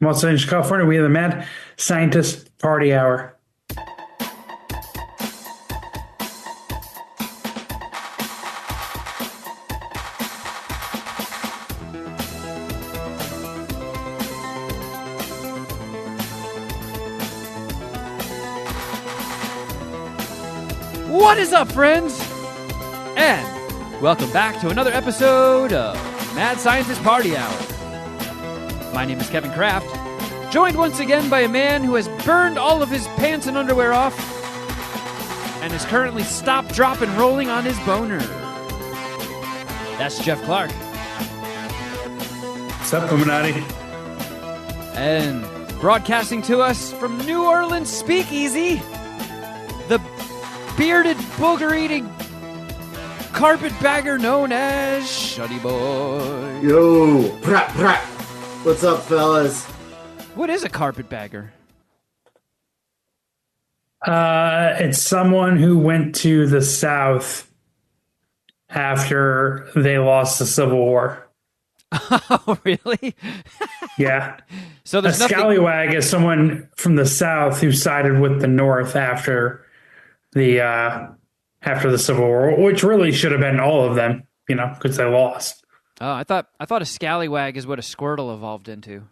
Los Angeles, California. We have the Mad Scientist Party Hour. What is up, friends? And welcome back to another episode of Mad Scientist Party Hour. My name is Kevin Kraft, joined once again by a man who has burned all of his pants and underwear off and is currently stop, drop, and rolling on his boner. That's Geoff Clark. What's up, Illuminati? And broadcasting to us from New Orleans Speakeasy, the bearded, booger-eating carpetbagger known as Shuddy Boy. Yo, prap, prap. What's up, fellas? What is a carpetbagger? It's someone who went to the South after they lost the Civil War. Oh, really? Yeah. So there's a scallywag is someone from the South who sided with the North after the Civil War, which really should have been all of them, because they lost. Oh, I thought a scallywag is what a Squirtle evolved into.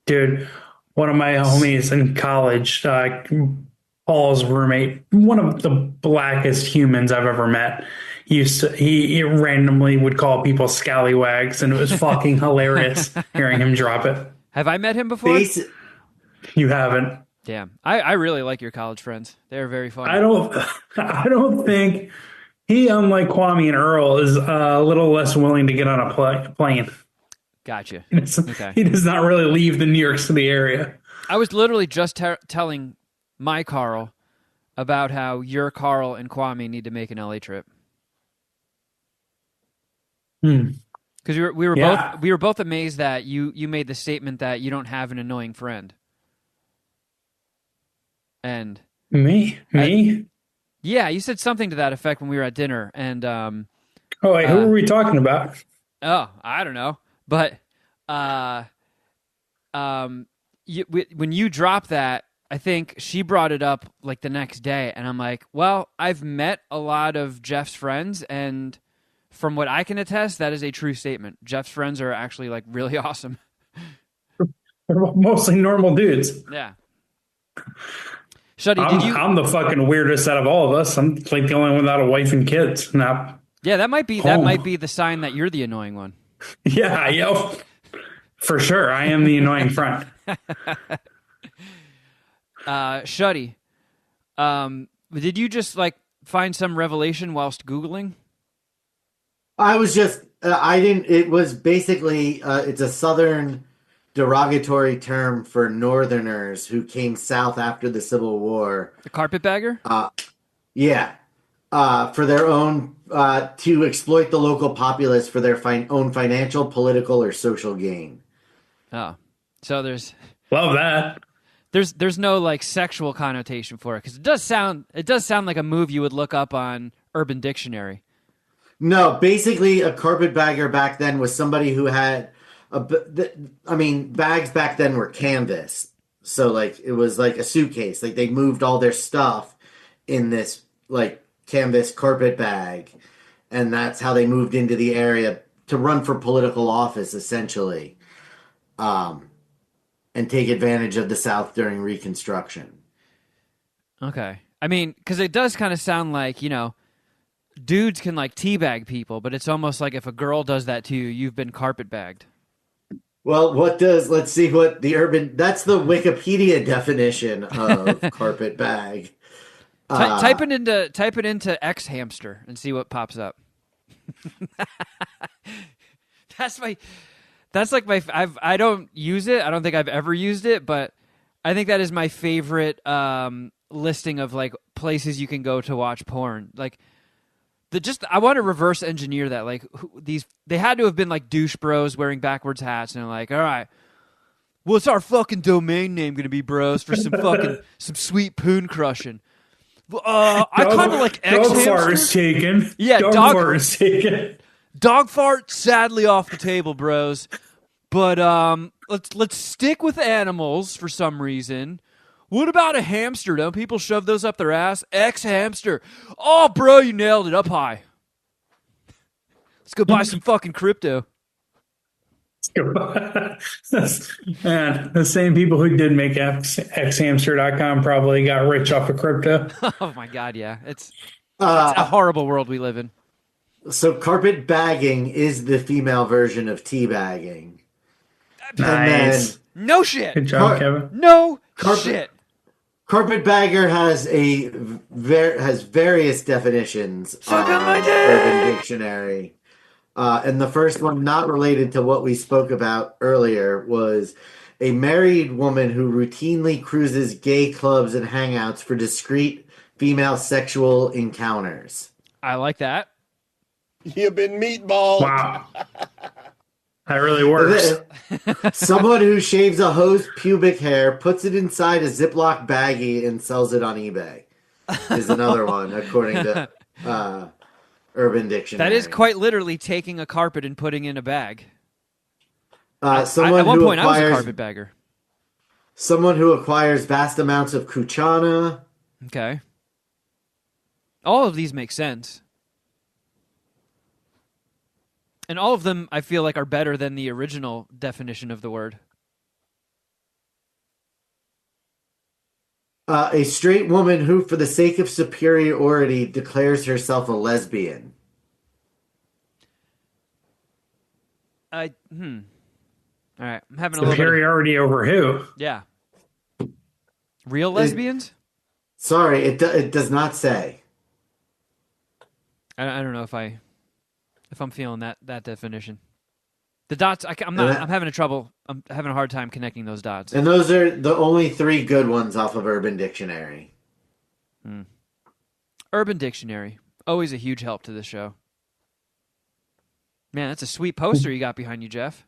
Dude, one of my homies in college, Paul's roommate, one of the blackest humans I've ever met, he randomly would call people scallywags, and it was fucking hilarious hearing him drop it. Have I met him before? You haven't. Damn, I really like your college friends. They're very fun. I don't think he, unlike Kwame and Earl, is a little less willing to get on a plane. Gotcha. Okay. He does not really leave the New York City area. I was literally just telling my Carl about how your Carl and Kwame need to make an LA trip. Because we were both amazed that you made the statement that you don't have an annoying friend. And me? Yeah, you said something to that effect when we were at dinner. And oh, wait, who are we talking about? Oh, I don't know. But when you dropped that, I think she brought it up like the next day, and I'm like, well, I've met a lot of Jeff's friends, and from what I can attest, that is a true statement. Jeff's friends are actually like really awesome. They're mostly normal dudes. Yeah. Shuddy, I'm the fucking weirdest out of all of us. I'm like the only one without a wife and kids. Now, yeah, that might be the sign that you're the annoying one. Yeah, yo, for sure, I am the annoying friend. Shuddy, did you just like find some revelation whilst Googling? I was just, I didn't, it was basically, it's a Southern derogatory term for Northerners who came south after the Civil War. The carpetbagger? Yeah. For their own, to exploit the local populace for their own financial, political, or social gain. Oh, so there's... Love that. There's no like sexual connotation for it, because it does sound like a move you would look up on Urban Dictionary. No, basically a carpetbagger back then was somebody who had bags back then were canvas. So like it was like a suitcase. Like they moved all their stuff in this like canvas carpet bag, and that's how they moved into the area to run for political office essentially. And take advantage of the South during Reconstruction. Okay. I mean, because it does kind of sound like, dudes can like teabag people, but it's almost like if a girl does that to you, you've been carpetbagged. Well, let's see what that's the Wikipedia definition of carpetbag. Type it into X hamster and see what pops up. I don't use it. I don't think I've ever used it, but I think that is my favorite listing of like places you can go to watch porn. Like I want to reverse engineer that. Like they had to have been like douche bros wearing backwards hats, and they're like, all right, what's our fucking domain name going to be, bros, for some sweet poon crushing? I kind of like X Dog fart is taken. Yeah, dog fart is taken. Dog fart sadly off the table, bros. But let's stick with animals for some reason. What about a hamster? Don't people shove those up their ass? Hamster. Oh, bro, you nailed it. Up high. Let's go buy some fucking crypto. Man, the same people who did make xhamster.com probably got rich off of crypto. Oh my god, yeah. It's a horrible world we live in. So carpet bagging is the female version of teabagging. Nice. No shit. Good job, Kevin. No shit. Carpetbagger has various definitions on Urban Dictionary. And the first one, not related to what we spoke about earlier, was a married woman who routinely cruises gay clubs and hangouts for discreet female sexual encounters. I like that. You've been meatballed. Wow. That really works. Someone who shaves a hoe's pubic hair, puts it inside a Ziploc baggie, and sells it on eBay is another one, according to Urban Dictionary. That is quite literally taking a carpet and putting in a bag. At one point, I was a carpetbagger. Someone who acquires vast amounts of kuchana. Okay. All of these make sense. And all of them, I feel like, are better than the original definition of the word. A straight woman who, for the sake of superiority, declares herself a lesbian. All right, I'm having a little Superiority over who? Yeah. Real lesbians? Sorry, it does not say. I don't know if I'm feeling that definition. The dots, I'm having a hard time connecting those dots. And those are the only three good ones off of Urban Dictionary. Urban Dictionary, always a huge help to this show. Man, that's a sweet poster you got behind you, Geoff.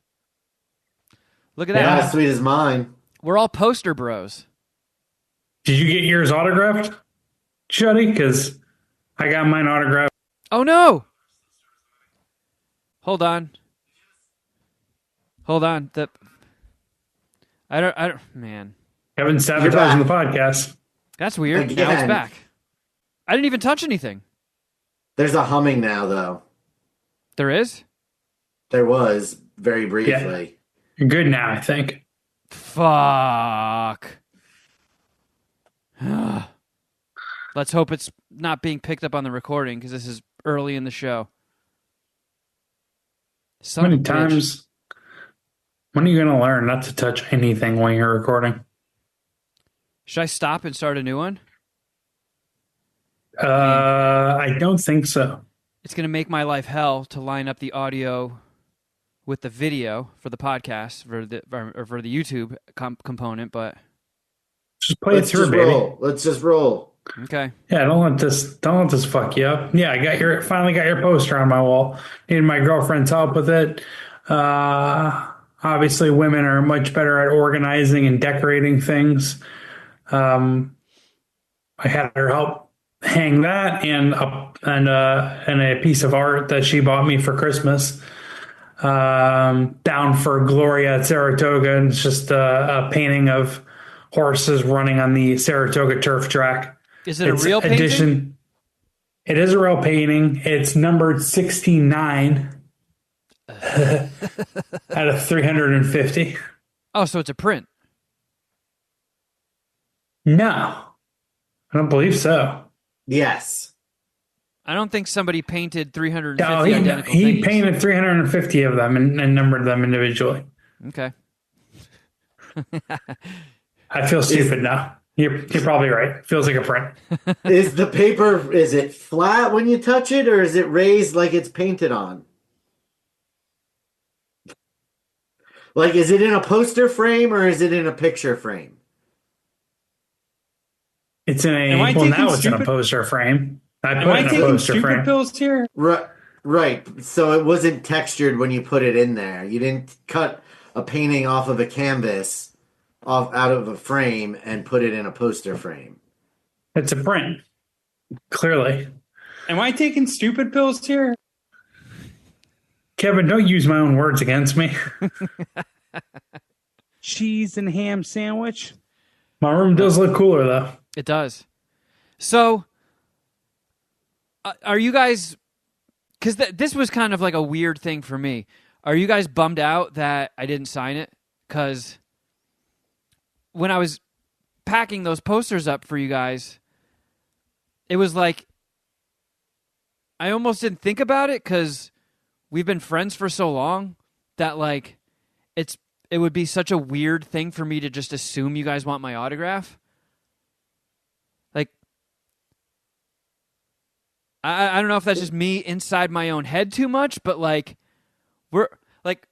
Look at that. Not as sweet as mine. We're all poster bros. Did you get yours autographed, Shuddy? Because I got mine autographed. Oh no! Hold on. I don't. Man, Kevin's sabotaging the podcast. that's weird. Again. Now it's back. I didn't even touch anything. There's a humming now, though. There is? There was, very briefly. You're good now, I think. Fuck. Let's hope it's not being picked up on the recording, because this is early in the show. How many times? When are you going to learn not to touch anything when you're recording? Should I stop and start a new one? I don't think so. It's going to make my life hell to line up the audio with the video for the podcast, for the YouTube component, but just play it through, baby. Let's just roll. Okay. Yeah, don't let this fuck you up. Yeah, finally got your poster on my wall. Needed my girlfriend's help with it. Obviously, women are much better at organizing and decorating things. I had her help hang that and a piece of art that she bought me for Christmas. Down for Gloria at Saratoga, and it's just a painting of horses running on the Saratoga turf track. Is it a real painting? It is a real painting. It's numbered 69 out of 350. Oh, so it's a print. No, I don't believe so. Yes. I don't think somebody painted 350 identical he things. painted 350 of them and numbered them individually. Okay. I feel stupid now. You're probably right. Feels like a print. Is the paper, is it flat when you touch it, or is it raised like it's painted on? Like, is it in a poster frame or is it in a picture frame? It's in a, well, now it's in a poster frame. I put it in a poster frame. Pills here? Right. So it wasn't textured when you put it in there. You didn't cut a painting off of a canvas out of a frame and put it in a poster frame. It's a print. Clearly. Am I taking stupid pills here? Kevin, don't use my own words against me. cheese and ham sandwich. My room does look cooler though. It does. So, are you guys? Because this was kind of like a weird thing for me. Are you guys bummed out that I didn't sign it? Because when I was packing those posters up for you guys, it was like I almost didn't think about it because we've been friends for so long that like it would be such a weird thing for me to just assume you guys want my autograph. Like, I don't know if that's just me inside my own head too much, but like, we're like,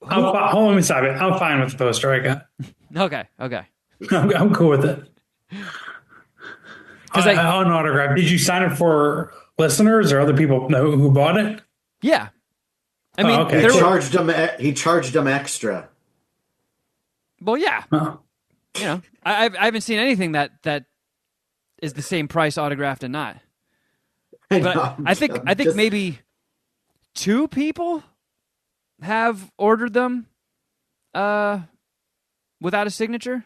Hold on a second. I'm fine with the poster I got. okay. I'm cool with it. Because On autograph, did you sign it for listeners or other people who bought it? Yeah, I mean, okay. He charged them extra. Well, yeah, Oh. you know, I haven't seen anything that is the same price autographed and not. But I think maybe 2 people have ordered them without a signature.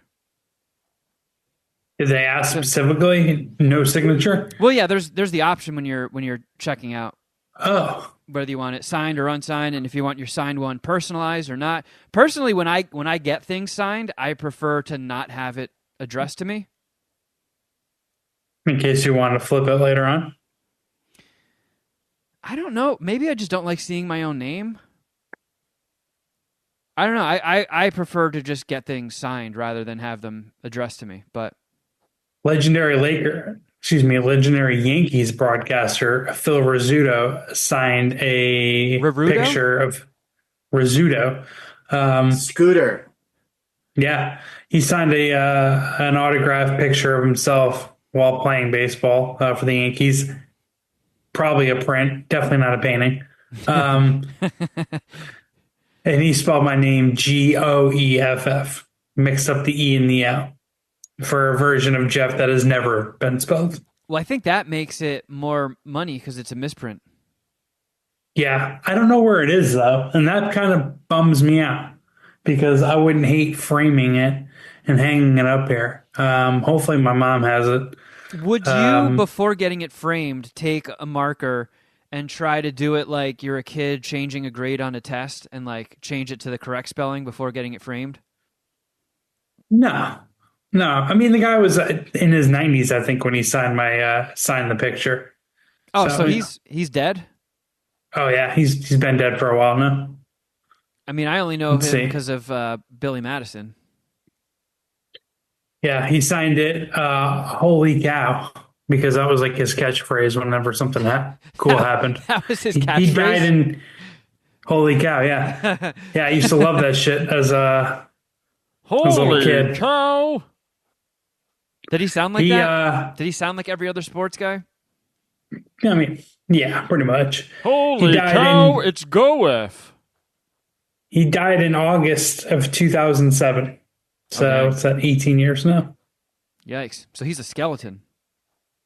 Did they ask specifically no signature? Well, yeah, there's the option when you're checking out Oh, whether you want it signed or unsigned, and if you want your signed one personalized or not. Personally, when I get things signed, I prefer to not have it addressed to me. in case you want to flip it later on. I don't know. Maybe I just don't like seeing my own name. I don't know. I prefer to just get things signed rather than have them addressed to me. But Legendary Yankees broadcaster Phil Rizzuto signed a picture of Rizzuto. Scooter. Yeah, he signed an autographed picture of himself while playing baseball for the Yankees. Probably a print, definitely not a painting. And he spelled my name Geoff, mixed up the E and the L for a version of Geoff that has never been spelled. well, I think that makes it more money because it's a misprint. Yeah, I don't know where it is though, and that kind of bums me out because I wouldn't hate framing it and hanging it up here. Hopefully, my mom has it. Would you, before getting it framed, take a marker and try to do it like you're a kid changing a grade on a test and like change it to the correct spelling before getting it framed? No. I mean, the guy was in his 90s, I think, when he signed the picture. Oh, so he's dead? Oh yeah, he's been dead for a while now. I mean, I only know him because of Billy Madison. Yeah, he signed it. Holy cow! Because that was like his catchphrase whenever something cool happened. That was his catchphrase. He died in holy cow. Yeah, yeah. I used to love that shit as a little kid. Cow! Did he sound like that? Did he sound like every other sports guy? I mean, yeah, pretty much. Holy cow! It's Geoff. He died in August of 2007. So it's at 18 years now. Yikes. So he's a skeleton.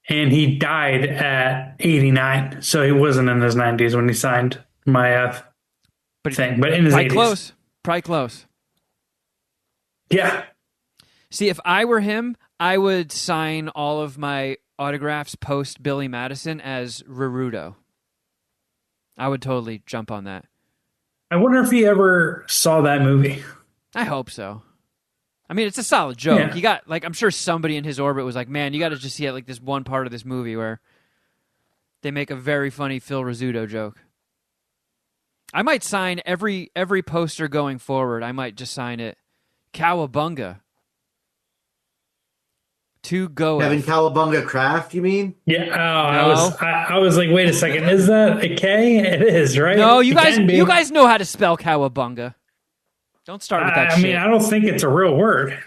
And he died at 89. So he wasn't in his 90s when he signed my thing. But in his 80s. Probably close. Yeah. See, if I were him, I would sign all of my autographs post Billy Madison as Rarudo. I would totally jump on that. I wonder if he ever saw that movie. I hope so. I mean, it's a solid joke. Yeah. You got I'm sure somebody in his orbit was like, "Man, you got to just see like this one part of this movie where they make a very funny Phil Rizzuto joke." I might sign every poster going forward. I might just sign it Cowabunga. To go. Kevin Cowabunga Kraft, you mean? Yeah. Oh, no. I was like, wait a second. Is that a K? It is, right? No, you guys know how to spell Cowabunga. Don't start with that shit. I mean, I don't think it's a real word.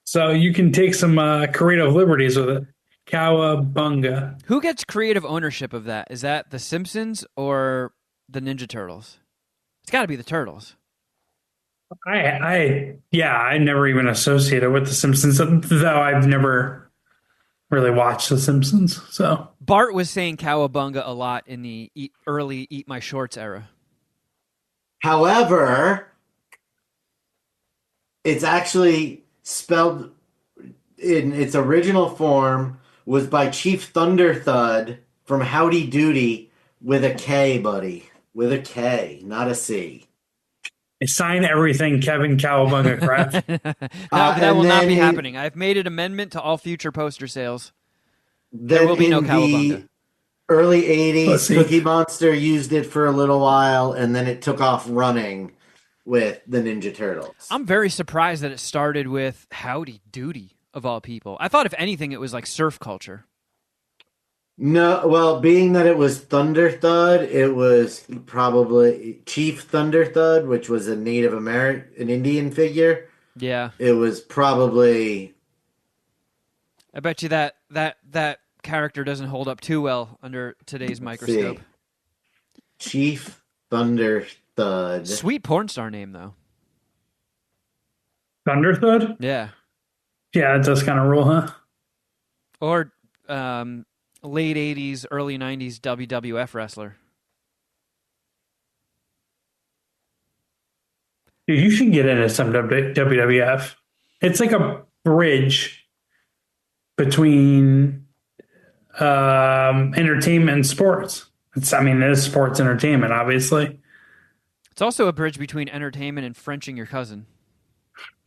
So you can take some creative liberties with it. Cowabunga. Who gets creative ownership of that? Is that the Simpsons or the Ninja Turtles? It's got to be the Turtles. I never even associated with the Simpsons, though I've never really watched the Simpsons. So Bart was saying Cowabunga a lot in the early Eat My Shorts era. However, It's actually spelled in its original form was by Chief Thunder Thud from Howdy Doody with a K, buddy. With a K, not a C. I sign everything Kevin Cowabunga Craft. That will And not then be happening. I've made an amendment to all future poster sales. There then will be no in Cowabunga. the early Let's 80s, see. Cookie Monster used it for a little while, and then it took off running with the Ninja Turtles. I'm very surprised that it started with Howdy Doody, of all people. I thought, if anything, it was like surf culture. No, well, being that it was Thunder Thud, it was probably Chief Thunder Thud, which was a Native American, an Indian figure. Yeah. It was probably I bet you that character doesn't hold up too well under today's microscope. Chief Thunder Thud. Sweet porn star name, though. Thunderthud? Yeah. Yeah, it does kind of rule, huh? Or late 80s, early 90s WWF wrestler. Dude, you should get into some WWF. It's like a bridge between entertainment and sports. It is sports entertainment, obviously. It's also a bridge between entertainment and Frenching your cousin.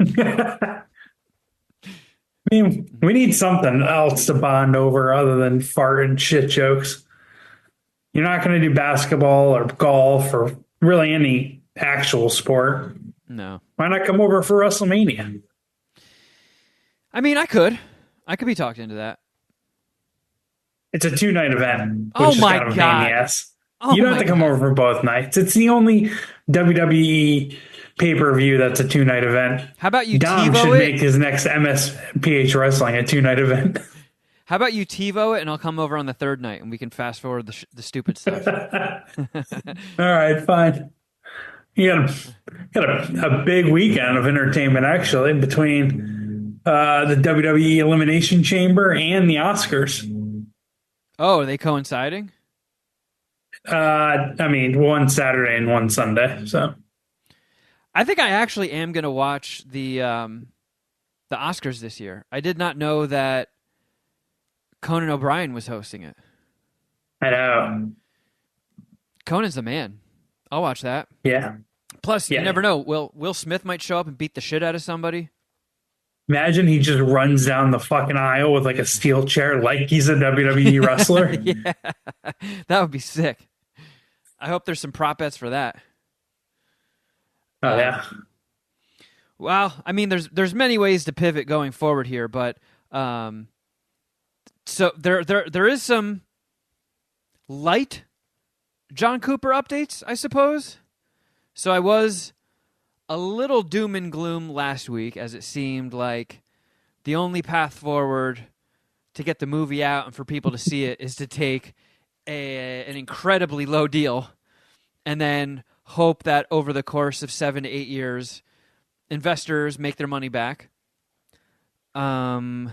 I mean, we need something else to bond over other than fart and shit jokes. You're not going to do basketball or golf or really any actual sport. No. Why not come over for WrestleMania? I mean, I could be talked into that. It's a 2-night event, which Oh is my kind of a pain God. in the ass. Oh You don't have my to come God. over for both nights. It's the only WWE pay-per-view that's a 2-night event. How about you Dom should TiVo make it? his next MSPH Wrestling a 2-night event. How about you TiVo it, and I'll come over on the third night, and we can fast forward the stupid stuff. All right, fine. You got a big weekend of entertainment, actually, between the WWE Elimination Chamber and the Oscars. Oh, are they coinciding? One Saturday and one Sunday. So I think I actually am going to watch the Oscars this year. I did not know that Conan O'Brien was hosting it. I know. Conan's the man. I'll watch that. Yeah. Plus, Yeah. you never know. Will Smith might show up and beat the shit out of somebody. Imagine he just runs down the fucking aisle with like a steel chair like he's a WWE wrestler. Yeah, that would be sick. I hope there's some prop bets for that. Oh, yeah. Well, I mean, there's many ways to pivot going forward here, but so there is some light John Cooper updates, I suppose. So I was a little doom and gloom last week, as it seemed like the only path forward to get the movie out and for people to see it is to take an incredibly low deal and then hope that over the course of 7 to 8 years, investors make their money back. But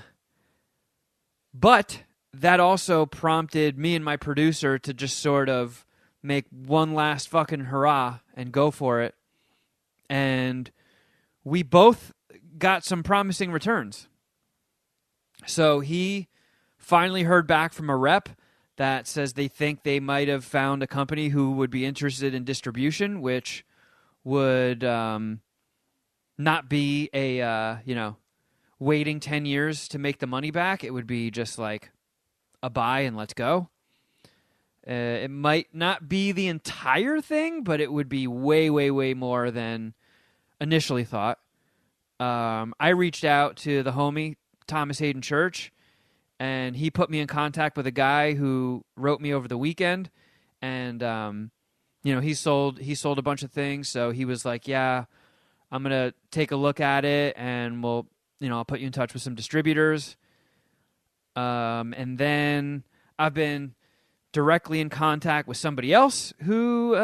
that also prompted me and my producer to just sort of make one last fucking hurrah and go for it. And we both got some promising returns. So he finally heard back from a rep that says they think they might have found a company who would be interested in distribution, which would not be a, waiting 10 years to make the money back. It would be just like a buy and let's go. It might not be the entire thing, but it would be way, way, way more than initially thought. I reached out to the homie, Thomas Hayden Church, and he put me in contact with a guy who wrote me over the weekend. And, he sold a bunch of things. So he was like, yeah, I'm going to take a look at it and I'll put you in touch with some distributors. And then I've been directly in contact with somebody else who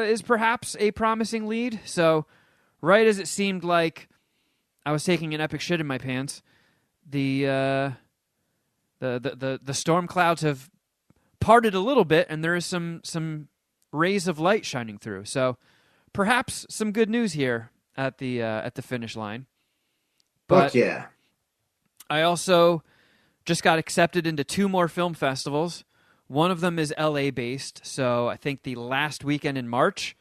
is perhaps a promising lead. So right as it seemed like I was taking an epic shit in my pants, the storm clouds have parted a little bit, and there is some rays of light shining through. So perhaps some good news here at the finish line. Fuck But yeah. I also just got accepted into 2 more film festivals. One of them is LA based, so I think the last weekend in March,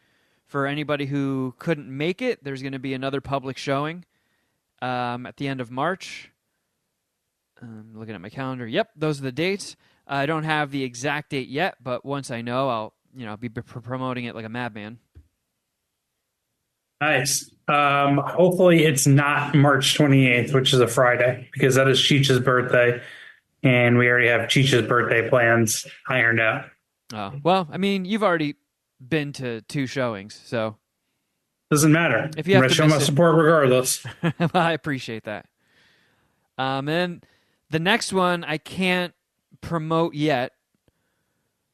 for anybody who couldn't make it, there's going to be another public showing at the end of March. I'm looking at my calendar. Yep, those are the dates. I don't have the exact date yet, but once I know, I'll be promoting it like a madman. Nice. Hopefully it's not March 28th, which is a Friday, because that is Cheech's birthday, and we already have Cheech's birthday plans ironed out. Oh, well, I mean, you've already been to 2 showings, so Doesn't matter. If you have I'm to gonna show miss my it- support regardless. well, I appreciate that. And the next one I can't promote yet,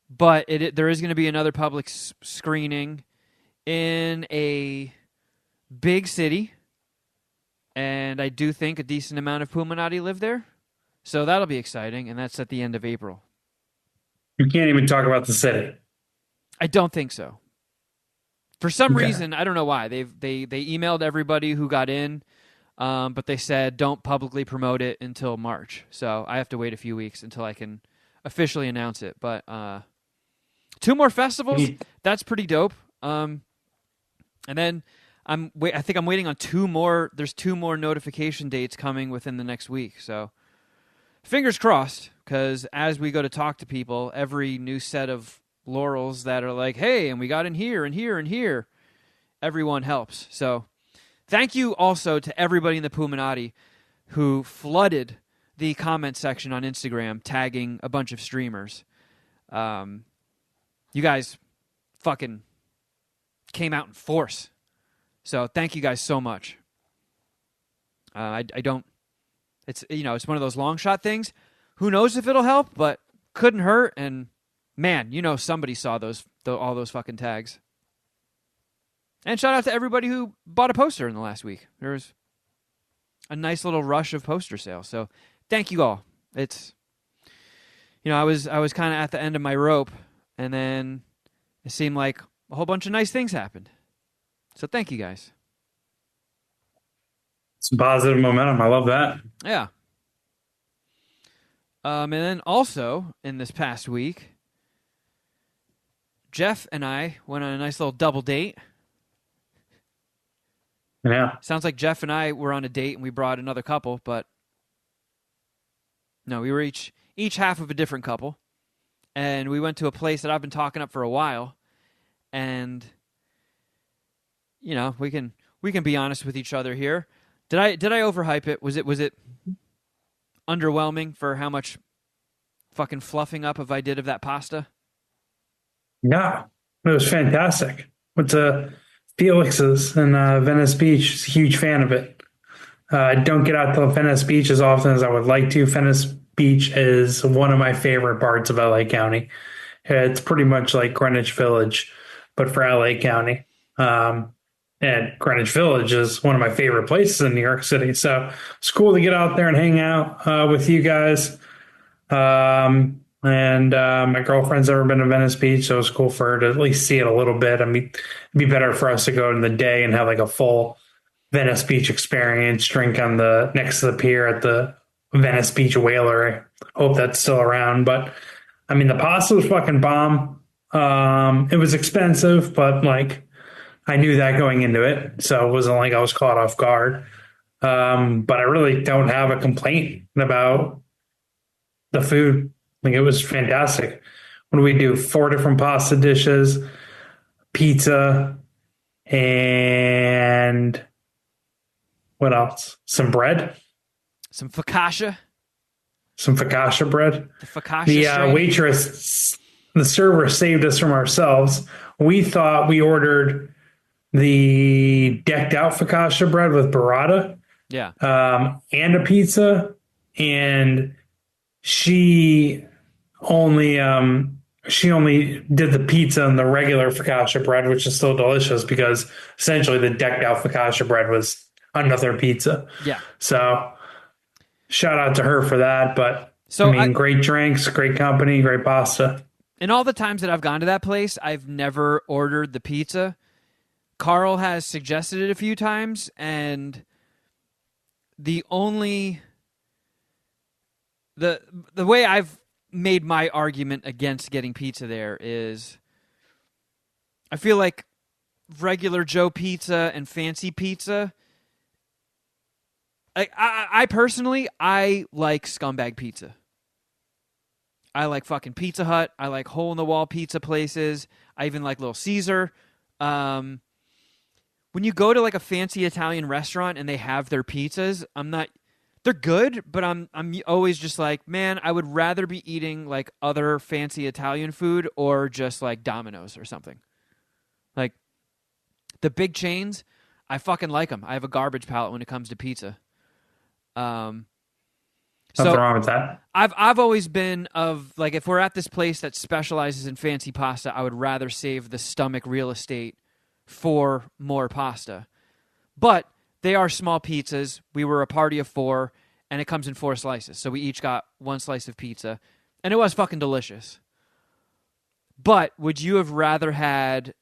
but there is going to be another public screening in a big city, and I do think a decent amount of Puminati live there, so that'll be exciting, and that's at the end of April. You can't even talk about the city. I don't think so. For some Okay. reason, I don't know why. They emailed everybody who got in, but they said don't publicly promote it until March. So I have to wait a few weeks until I can officially announce it. But 2 more festivals, that's pretty dope. And then I think I'm waiting on 2 more. There's 2 more notification dates coming within the next week. So fingers crossed, because as we go to talk to people, every new set of laurels that are like, hey, and we got in here and here and here, everyone helps. So thank you also to everybody in the Puminati who flooded the comment section on Instagram tagging a bunch of streamers. You guys fucking came out in force. So thank you guys so much. I don't, it's one of those long shot things. Who knows if it'll help, but couldn't hurt. And man, somebody saw all those fucking tags. And shout out to everybody who bought a poster in the last week. There was a nice little rush of poster sales. So thank you all. It's, I was kind of at the end of my rope, and then it seemed like a whole bunch of nice things happened. So thank you guys. Some positive momentum. I love that. Yeah. And then also in this past week, Geoff and I went on a nice little double date. Yeah. Sounds like Geoff and I were on a date and we brought another couple, but no, we were each half of a different couple. And we went to a place that I've been talking up for a while. And we can be honest with each other here. Did I overhype it? Was it underwhelming for how much fucking fluffing up I did of that pasta? Yeah. It was fantastic. Went to Felix's in Venice Beach. Just a huge fan of it. I don't get out to Venice Beach as often as I would like to. Venice Beach is one of my favorite parts of LA County. It's pretty much like Greenwich Village, but for LA County. And Greenwich Village is one of my favorite places in New York City. So it's cool to get out there and hang out with you guys. And my girlfriend's never been to Venice Beach, so it's cool for her to at least see it a little bit. I mean, it'd be better for us to go in the day and have like a full Venice Beach experience, drink on the next to the pier at the Venice Beach Whaler. I hope that's still around. But I mean, the pasta was fucking bomb. It was expensive, but like I knew that going into it, so it wasn't like I was caught off guard. But I really don't have a complaint about the food. Like it was fantastic. What do we do? 4 different pasta dishes, pizza, and what else? Some bread, Some focaccia. some focaccia bread. The focaccia. The strain. waitress, the server saved us from ourselves. We thought we ordered the decked out focaccia bread with burrata, Yeah. and a pizza, and she only did the pizza and the regular focaccia bread, which is still delicious because essentially the decked out focaccia bread was another pizza. Yeah. So shout out to her for that. But So I mean, great drinks, great company, great pasta. in all the times that I've gone to that place, I've never ordered the pizza. Carl has suggested it a few times, and the way I've made my argument against getting pizza there is I feel like regular Joe pizza and fancy pizza, I personally, I like scumbag pizza. I like fucking Pizza Hut. I like hole-in-the-wall pizza places. I even like Little Caesar. When you go to like a fancy Italian restaurant and they have their pizzas, they're good, but I'm always just like, man, I would rather be eating like other fancy Italian food or just like Domino's or something. Like the big chains, I fucking like them. I have a garbage palate when it comes to pizza. Nothing wrong with that. I've always been of like, if we're at this place that specializes in fancy pasta, I would rather save the stomach real estate for more pasta. But they are small pizzas. We were a party of 4, and it comes in 4 slices. So we each got 1 slice of pizza, and it was fucking delicious. But would you have rather had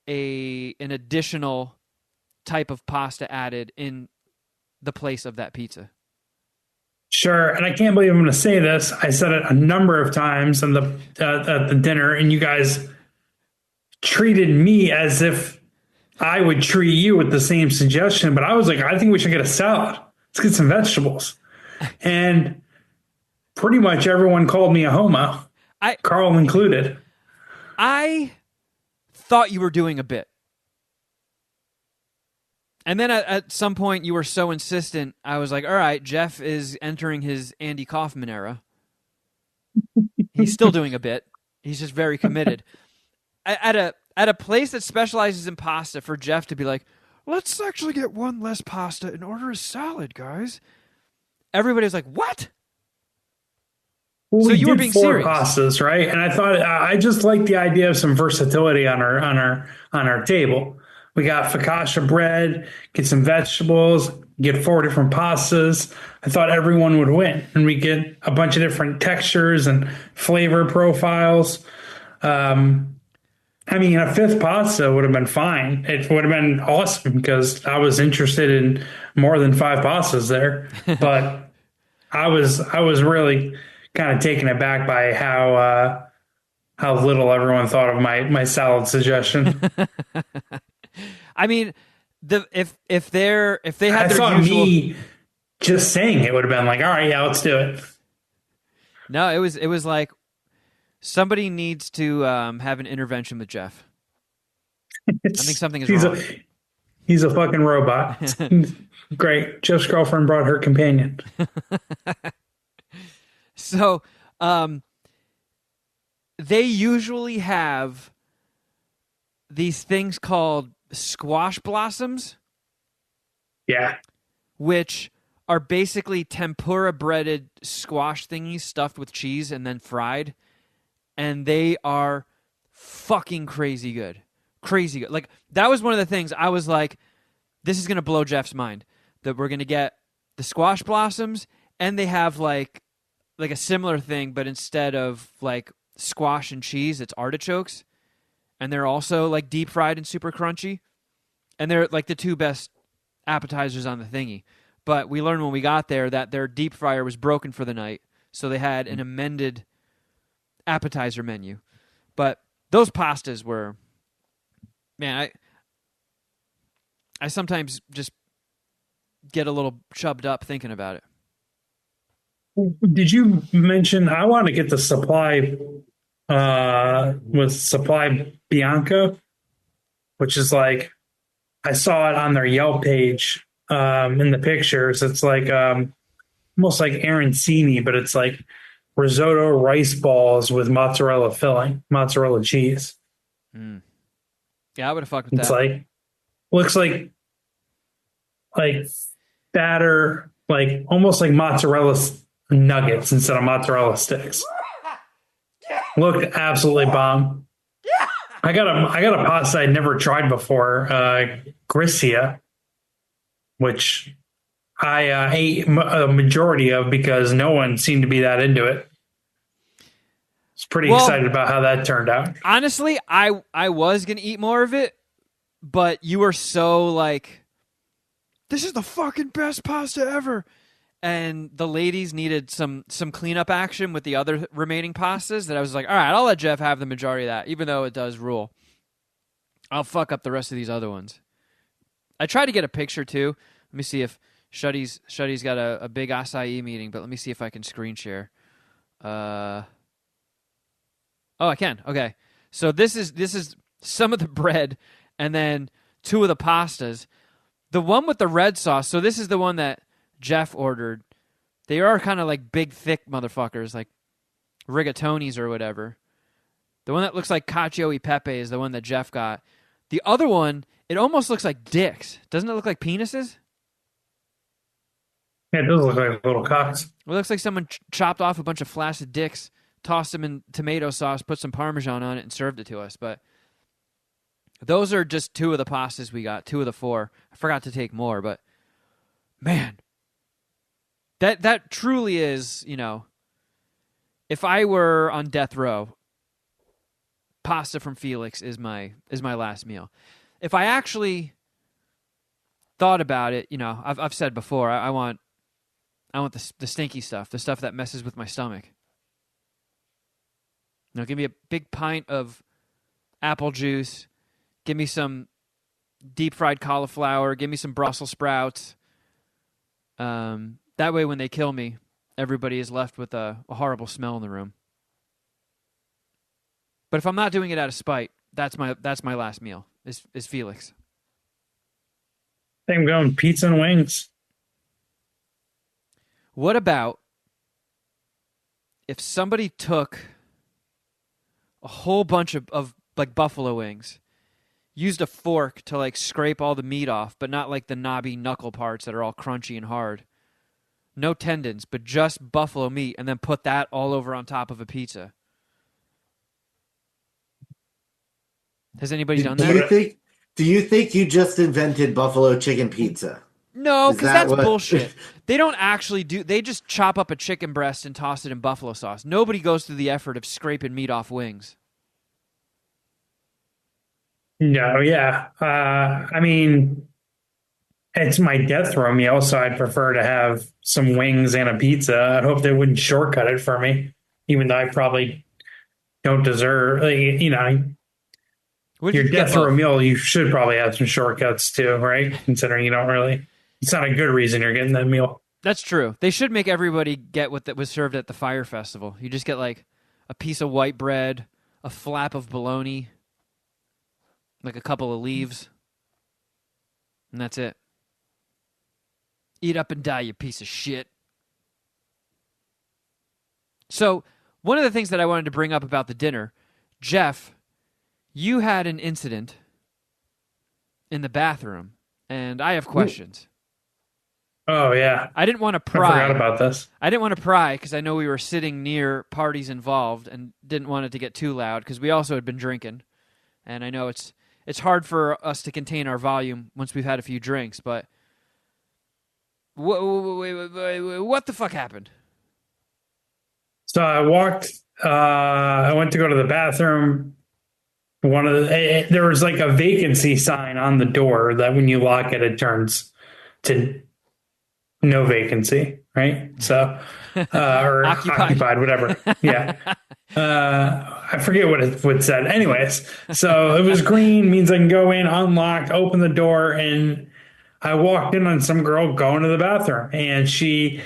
an additional type of pasta added in the place of that pizza? Sure, and I can't believe I'm going to say this. I said it a number of times at the dinner, and you guys treated me as if I would treat you with the same suggestion. But I was like, I think we should get a salad. Let's get some vegetables. And pretty much everyone called me a homo, Carl included. I thought you were doing a bit. And then at some point, you were so insistent, I was like, all right, Geoff is entering his Andy Kaufman era. He's still doing a bit. He's just very committed. At a place that specializes in pasta, for Geoff to be like, let's actually get 1 less pasta and order a salad, guys. Everybody was like, what? Well, so we you were did being 4 serious. pastas, right? And I thought I just liked the idea of some versatility on our table. We got focaccia bread, get some vegetables, get 4 different pastas. I thought everyone would win, and we get a bunch of different textures and flavor profiles. I mean, a 5th pasta would have been fine. It would have been awesome because I was interested in more than 5 pastas there. But I was really kind of taken aback by how little everyone thought of my salad suggestion. I mean, if they had I their thought usual... me just saying it would have been like, all right, yeah, let's do it. No, it was like somebody needs to have an intervention with Geoff. I think something is wrong. He's a fucking robot. Great. Geoff's girlfriend brought her companion. So, they usually have these things called squash blossoms. Yeah. Which are basically tempura breaded squash thingies stuffed with cheese and then fried. And they are fucking crazy good. Crazy good. Like, that was one of the things I was like, this is going to blow Geoff's mind. That we're going to get the squash blossoms, and they have like a similar thing, but instead of like squash and cheese, it's artichokes. And they're also like deep fried and super crunchy. And they're like the 2 best appetizers on the thingy. But we learned when we got there that their deep fryer was broken for the night. So they had an amended appetizer menu. But those pastas were, man, I sometimes just get a little chubbed up thinking about it. Did you mention, I want to get the supply with Supply Bianco, which is like, I saw it on their Yelp page in the pictures. It's like almost like arancini, but it's like risotto rice balls with mozzarella filling, mozzarella cheese. Mm. Yeah, I would have fucked with that. It's like, looks like batter, like almost like mozzarella nuggets instead of mozzarella sticks. Looked absolutely bomb. I got a pasta I'd never tried before, Grisia, which I ate a majority of because no one seemed to be that into it. I was pretty excited about how that turned out. Honestly, I was going to eat more of it, but you were so like, this is the fucking best pasta ever. And the ladies needed some cleanup action with the other remaining pastas that I was like, all right, I'll let Geoff have the majority of that, even though it does rule. I'll fuck up the rest of these other ones. I tried to get a picture too. Let me see if Shuddy's got a big acai meeting, but let me see if I can screen share. Oh, I can. Okay. So this is some of the bread and then two of the pastas. The one with the red sauce, so this is the one that Geoff ordered. They are kind of like big, thick motherfuckers, like rigatonis or whatever. The one that looks like cacio e pepe is the one that Geoff got. The other one, it almost looks like dicks. Doesn't it look like penises? Yeah, it does look like little cocks. It looks like someone chopped off a bunch of flaccid dicks, tossed them in tomato sauce, put some Parmesan on it, and served it to us. But those are just two of the pastas we got, two of the four. I forgot to take more, but man, that truly is, you know, if I were on death row, pasta from Felix is my last meal. If I actually thought about it, you know, I've said before, I want the stinky stuff, the stuff that messes with my stomach. You know, give me a big pint of apple juice, give me some deep fried cauliflower, give me some Brussels sprouts. That way when they kill me, everybody is left with a horrible smell in the room. But if I'm not doing it out of spite, that's my last meal, is Felix. I think I'm going pizza and wings. What about if somebody took a whole bunch of like buffalo wings, used a fork to like scrape all the meat off, but not like the knobby knuckle parts that are all crunchy and hard. No tendons, but just buffalo meat, and then put that all over on top of a pizza. Has anybody done that? Do you think you just invented buffalo chicken pizza? No, because that's bullshit. They don't actually do. They just chop up a chicken breast and toss it in buffalo sauce. Nobody goes through the effort of scraping meat off wings. No, yeah. I mean, it's my death row meal, so I'd prefer to have some wings and a pizza. I hope they wouldn't shortcut it for me, even though I probably don't deserve, you know. Your death row meal, you should probably have some shortcuts too, right? Considering you don't really, it's not a good reason you're getting that meal. That's true. They should make everybody get what that was served at the fire festival. You just get like a piece of white bread, a flap of bologna, like a couple of leaves, and that's it. Eat up and die, you piece of shit. So, one of the things that I wanted to bring up about the dinner, Geoff, you had an incident in the bathroom, and I have questions. Oh, yeah. I didn't want to pry. I forgot about this. I didn't want to pry because I know we were sitting near parties involved and didn't want it to get too loud because we also had been drinking. And I know it's hard for us to contain our volume once we've had a few drinks, but what the fuck happened? So I went to go to the bathroom. There was like a vacancy sign on the door that when you lock it, it turns to no vacancy, right? So, or occupied, whatever. Yeah. I forget what it said. Anyways, so it was green, means I can go in, unlocked, open the door, and I walked in on some girl going to the bathroom, and she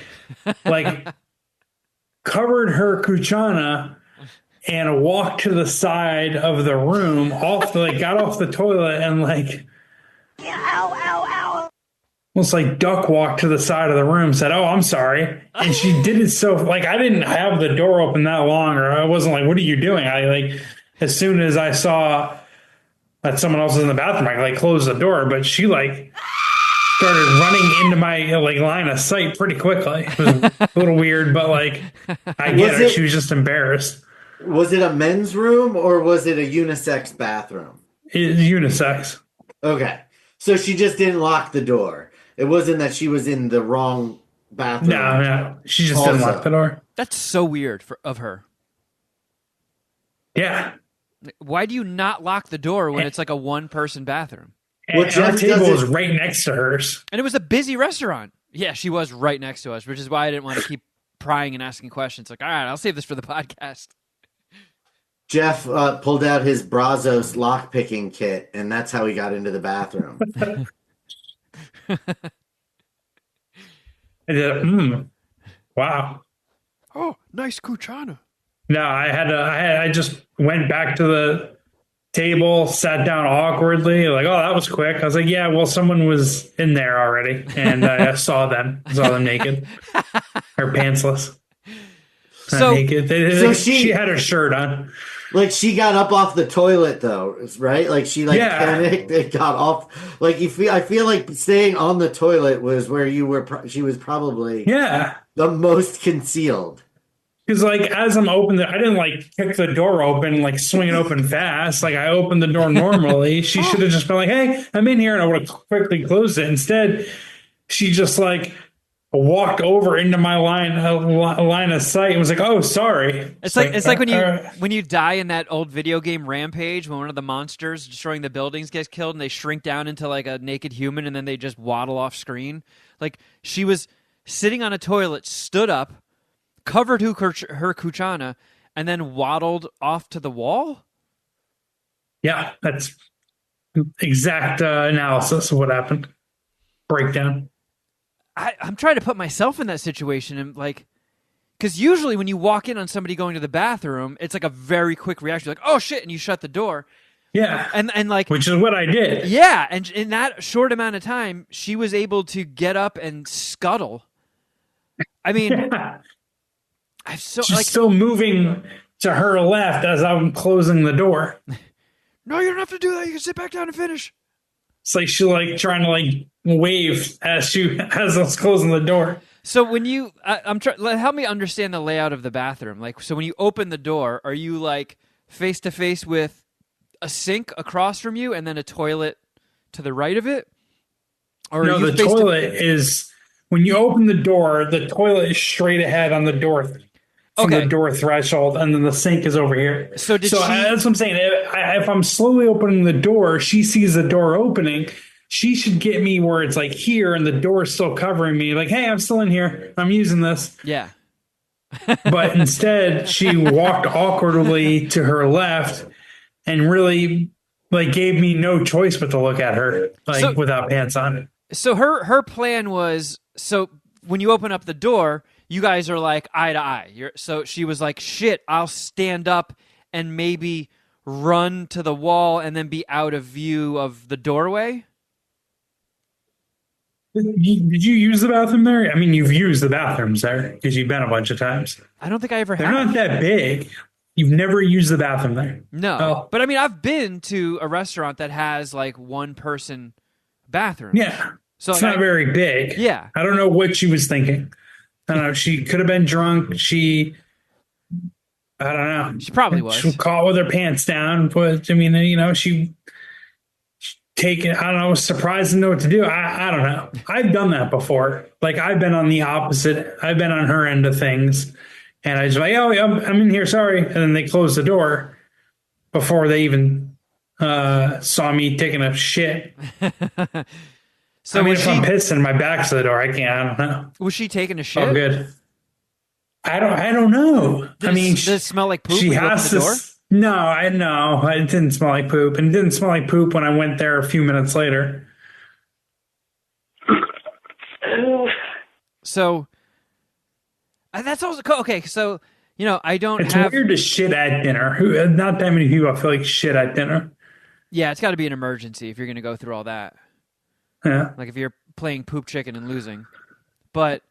like covered her kuchana and walked to the side of the room, got off the toilet and like, almost like duck walked to the side of the room, said, "Oh, I'm sorry," and she did it so like I didn't have the door open that long, or I wasn't like, "What are you doing?" I like as soon as I saw that someone else was in the bathroom, I like closed the door, but she like started running into my like line of sight pretty quickly. It was a little weird, but like I get it. She was just embarrassed. Was it a men's room or was it a unisex bathroom? It's unisex. Okay. So she just didn't lock the door. It wasn't that she was in the wrong bathroom. No. She just didn't lock the door. That's so weird of her. Yeah. Why do you not lock the door when it's like a one-person bathroom? Well, And our Geoff table was doesn't. right next to hers. And it was a busy restaurant. Yeah, she was right next to us, which is why I didn't want to keep prying and asking questions. Like, all right, I'll save this for the podcast. Geoff pulled out his Brazos lock-picking kit, and that's how he got into the bathroom. I did, wow. Oh, nice Kuchana. No, I just went back to the table, sat down awkwardly, like, oh, that was quick. I was like, yeah, well, someone was in there already, and I saw them naked or pantsless. So, naked. She had her shirt on. Like, she got up off the toilet, though, right? Like, she, panicked and got off. Like, I feel like staying on the toilet was where you were, she was probably the most concealed. Because, like, as I'm opening I didn't, like, kick the door open, like, swing it open fast. Like, I opened the door normally. She should have just been like, hey, I'm in here, and I would have quickly closed it. Instead, she just, like, walked over into my line of sight and was like, oh, sorry. It's like when you die in that old video game Rampage, when one of the monsters destroying the buildings gets killed and they shrink down into, like, a naked human and then they just waddle off screen. Like, she was sitting on a toilet, stood up, covered her Kuchana, and then waddled off to the wall? Yeah, that's exact analysis of what happened. Breakdown. I'm trying to put myself in that situation, and, like, because usually when you walk in on somebody going to the bathroom, it's like a very quick reaction. You're like, oh, shit, and you shut the door. Yeah. And like, which is what I did. Yeah, and in that short amount of time, she was able to get up and scuttle. I mean... Yeah. She's still moving to her left as I'm closing the door. No, you don't have to do that. You can sit back down and finish. It's like she trying to wave as I was closing the door. So when you, help me understand the layout of the bathroom. Like, so when you open the door, are you like face to face with a sink across from you and then a toilet to the right of it? Or no, the toilet is when you open the door. The toilet is straight ahead on the door. From the door threshold, and then the sink is over here. So that's what I'm saying. If I'm slowly opening the door, she sees the door opening. She should get me where it's like here, and the door is still covering me. Like, hey, I'm still in here. I'm using this. Yeah. But instead, she walked awkwardly to her left, and really gave me no choice but to look at her without pants on. So her plan was when you open up the door, you guys are like eye to eye. So she was like, shit, I'll stand up and maybe run to the wall and then be out of view of the doorway. Did you use the bathroom there? I mean, you've used the bathrooms there because you've been a bunch of times. I don't think I ever have. They're not that big. You've never used the bathroom there. No. Oh. But I mean, I've been to a restaurant that has like one person bathroom. Yeah. So it's not very big. Yeah. I don't know what she was thinking. I don't know. She could have been drunk. I don't know. She probably was. She was caught with her pants down. But I mean, she taken. I don't know. Was surprised to know what to do. I don't know. I've done that before. Like I've been on the opposite. I've been on her end of things, and I just like, oh, I'm in here. Sorry, and then they close the door before they even saw me taking a shit. So I mean, if I'm pissing, my back's to the door. I don't know. Was she taking a shit? Oh, good. I don't know. Does it smell like poop? She has to. Door? No, I know. It didn't smell like poop, and it didn't smell like poop when I went there a few minutes later. So that's also okay. So I don't. It's weird to shit at dinner. Not that many people I feel like shit at dinner. Yeah, it's got to be an emergency if you're going to go through all that. Yeah. Like if you're playing poop chicken and losing. But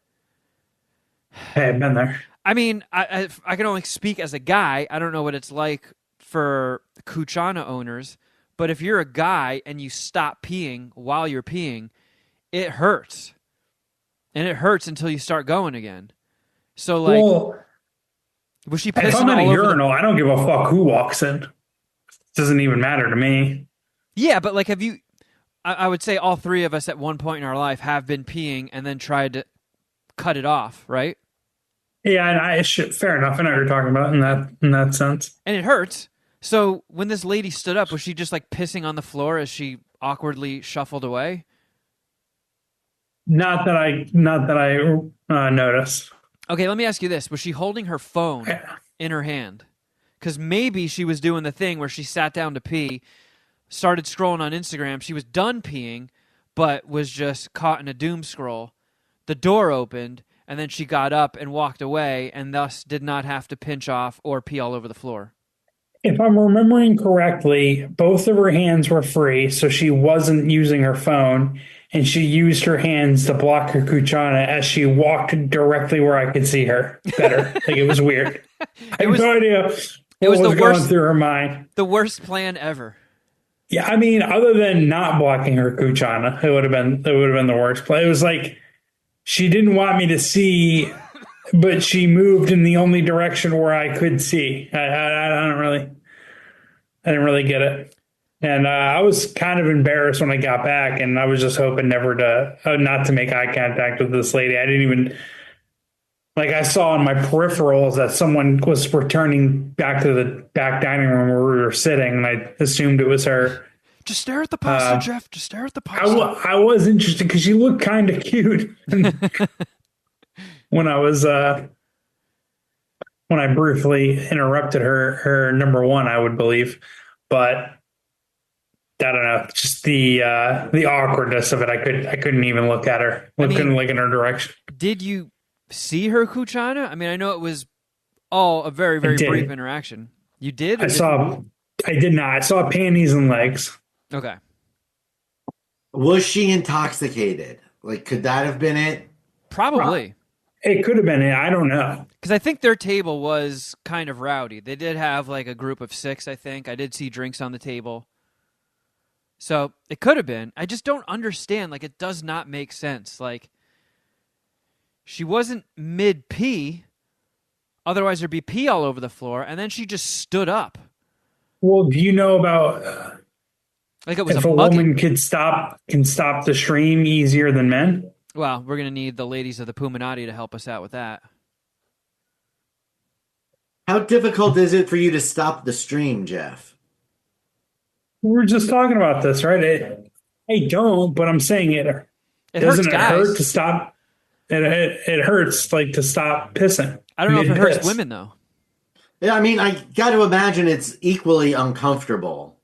hey, I've been there. I mean, I can only speak as a guy. I don't know what it's like for Kuchana owners, but if you're a guy and you stop peeing while you're peeing, it hurts. And it hurts until you start going again. So was she pissing if I'm in all a over urinal, I don't give a fuck who walks in. It doesn't even matter to me. Yeah, but have you... I would say all three of us at one point in our life have been peeing and then tried to cut it off, right? Yeah, fair enough. I know what you're talking about in that sense. And it hurts. So when this lady stood up, was she just pissing on the floor as she awkwardly shuffled away? Not that I noticed. Okay, let me ask you this. Was she holding her phone in her hand? Because maybe she was doing the thing where she sat down to pee, started scrolling on Instagram. She was done peeing, but was just caught in a doom scroll. The door opened, and then she got up and walked away, and thus did not have to pinch off or pee all over the floor. If I'm remembering correctly, both of her hands were free, so she wasn't using her phone, and she used her hands to block her kuchana as she walked directly where I could see her better. Like, it was weird. I have no idea what was going through her mind. The worst plan ever. Yeah, I mean, other than not blocking her kuchana, it would have been the worst play. It was like she didn't want me to see, but she moved in the only direction where I could see. I didn't really get it. And I was kind of embarrassed when I got back, and I was just hoping never to, not to make eye contact with this lady. I didn't even, like, I saw in my peripherals that someone was returning back to the back dining room where we were sitting, and I assumed it was her. Just stare at the pasta, Geoff. Just stare at the pasta. I was interested because she looked kind of cute when I was when I briefly interrupted her number one, I would believe, but I don't know, just the awkwardness of it. I couldn't even look at her. Couldn't look in her direction. Did you see her kuchana? I mean, I know it was all a very, very brief interaction. You did? I did not. I saw panties and legs. Okay. Was she intoxicated? Like, could that have been it? Probably. It could have been it. I don't know. Because I think their table was kind of rowdy. They did have like a group of 6, I think. I did see drinks on the table. So it could have been. I just don't understand. Like, it does not make sense. Like, she wasn't mid-pee. Otherwise, there'd be pee all over the floor. And then she just stood up. Well, do you know about like it was if a woman can stop the stream easier than men? Well, we're going to need the ladies of the Puminati to help us out with that. How difficult is it for you to stop the stream, Geoff? We were just talking about this, right? I don't, but I'm saying it doesn't hurts, it hurt to stop? It hurts like to stop pissing. I don't know if it hurts women though. Yeah, I mean, I got to imagine it's equally uncomfortable.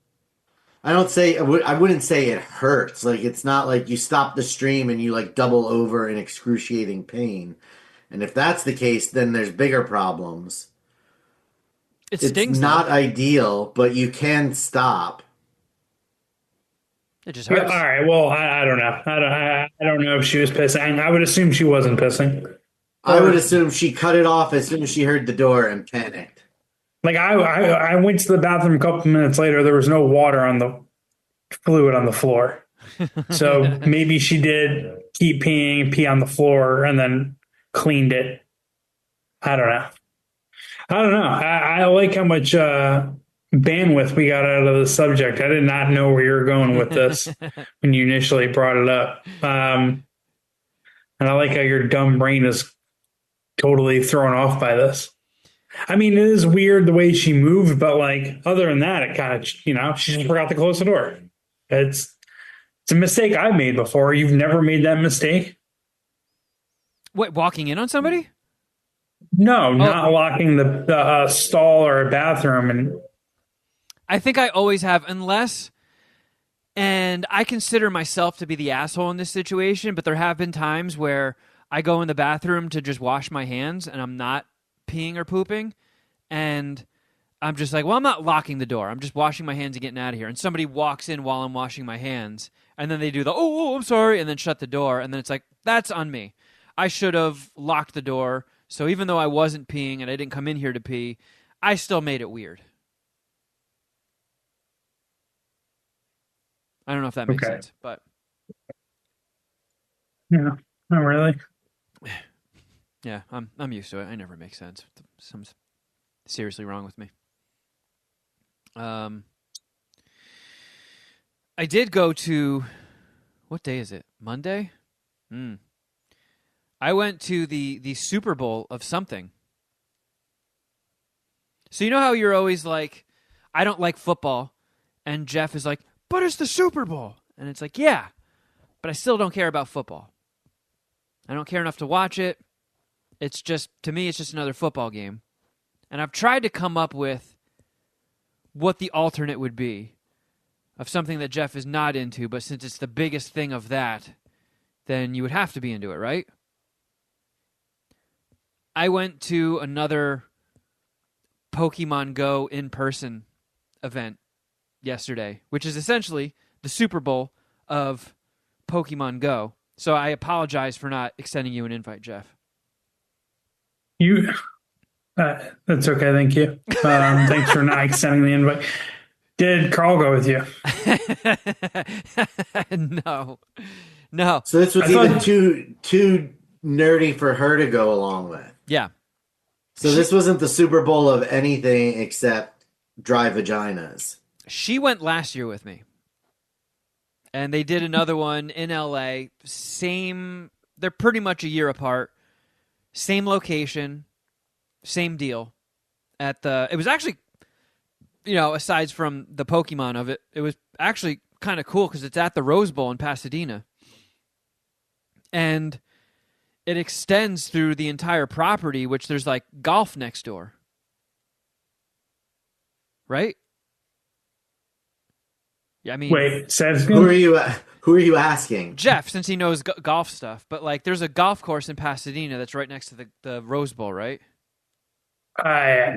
I wouldn't say it hurts. Like, it's not like you stop the stream and you like double over in excruciating pain. And if that's the case, then there's bigger problems. It stings. It's not ideal, but you can stop. It just hurts. All right. Well, I don't know. I don't know if she was pissing. I would assume she wasn't pissing. I would assume she cut it off as soon as she heard the door and panicked. Like, I went to the bathroom a couple minutes later. There was no water on the fluid on the floor. So maybe she did keep peeing, pee on the floor, and then cleaned it. I don't know. I like how much bandwidth we got out of the subject. I did not know where you were going with this when you initially brought it up. And I like how your dumb brain is totally thrown off by this. I mean, it is weird the way she moved, but like, other than that, it kind of, she just forgot to close the door. It's a mistake I've made before. You've never made that mistake? What, walking in on somebody? No, not locking the stall or a bathroom. And I think I always have, unless, and I consider myself to be the asshole in this situation, but there have been times where I go in the bathroom to just wash my hands and I'm not peeing or pooping, and I'm just like, well, I'm not locking the door. I'm just washing my hands and getting out of here. And somebody walks in while I'm washing my hands, and then they do the, oh, I'm sorry, and then shut the door. And then it's like, that's on me. I should have locked the door. So even though I wasn't peeing and I didn't come in here to pee, I still made it weird. I don't know if that makes sense, but yeah, not really. Yeah, I'm used to it. I never make sense. Something's seriously wrong with me. I did go to, what day is it? Monday? I went to the Super Bowl of something. So you know how you're always like, I don't like football, and Geoff is like, but it's the Super Bowl. And it's like, yeah, but I still don't care about football. I don't care enough to watch it. It's just, to me, it's just another football game. And I've tried to come up with what the alternate would be of something that Geoff is not into, but since it's the biggest thing of that, then you would have to be into it, right? I went to another Pokemon Go in-person event yesterday, which is essentially the Super Bowl of Pokemon Go. So I apologize for not extending you an invite, Geoff. That's okay. Thank you. Thanks for not extending the invite. Did Carl go with you? No. So this was even too nerdy for her to go along with. Yeah. So this wasn't the Super Bowl of anything except dry vaginas. She went last year with me. And they did another one in LA. They're pretty much a year apart. Same location, same deal. It was actually, aside from the Pokemon of it, it was actually kind of cool because it's at the Rose Bowl in Pasadena. And it extends through the entire property, which there's like golf next door. Right? Yeah, I mean, wait, who are you asking? Geoff, since he knows golf stuff. But like, there's a golf course in Pasadena that's right next to the Rose Bowl, right? Yeah,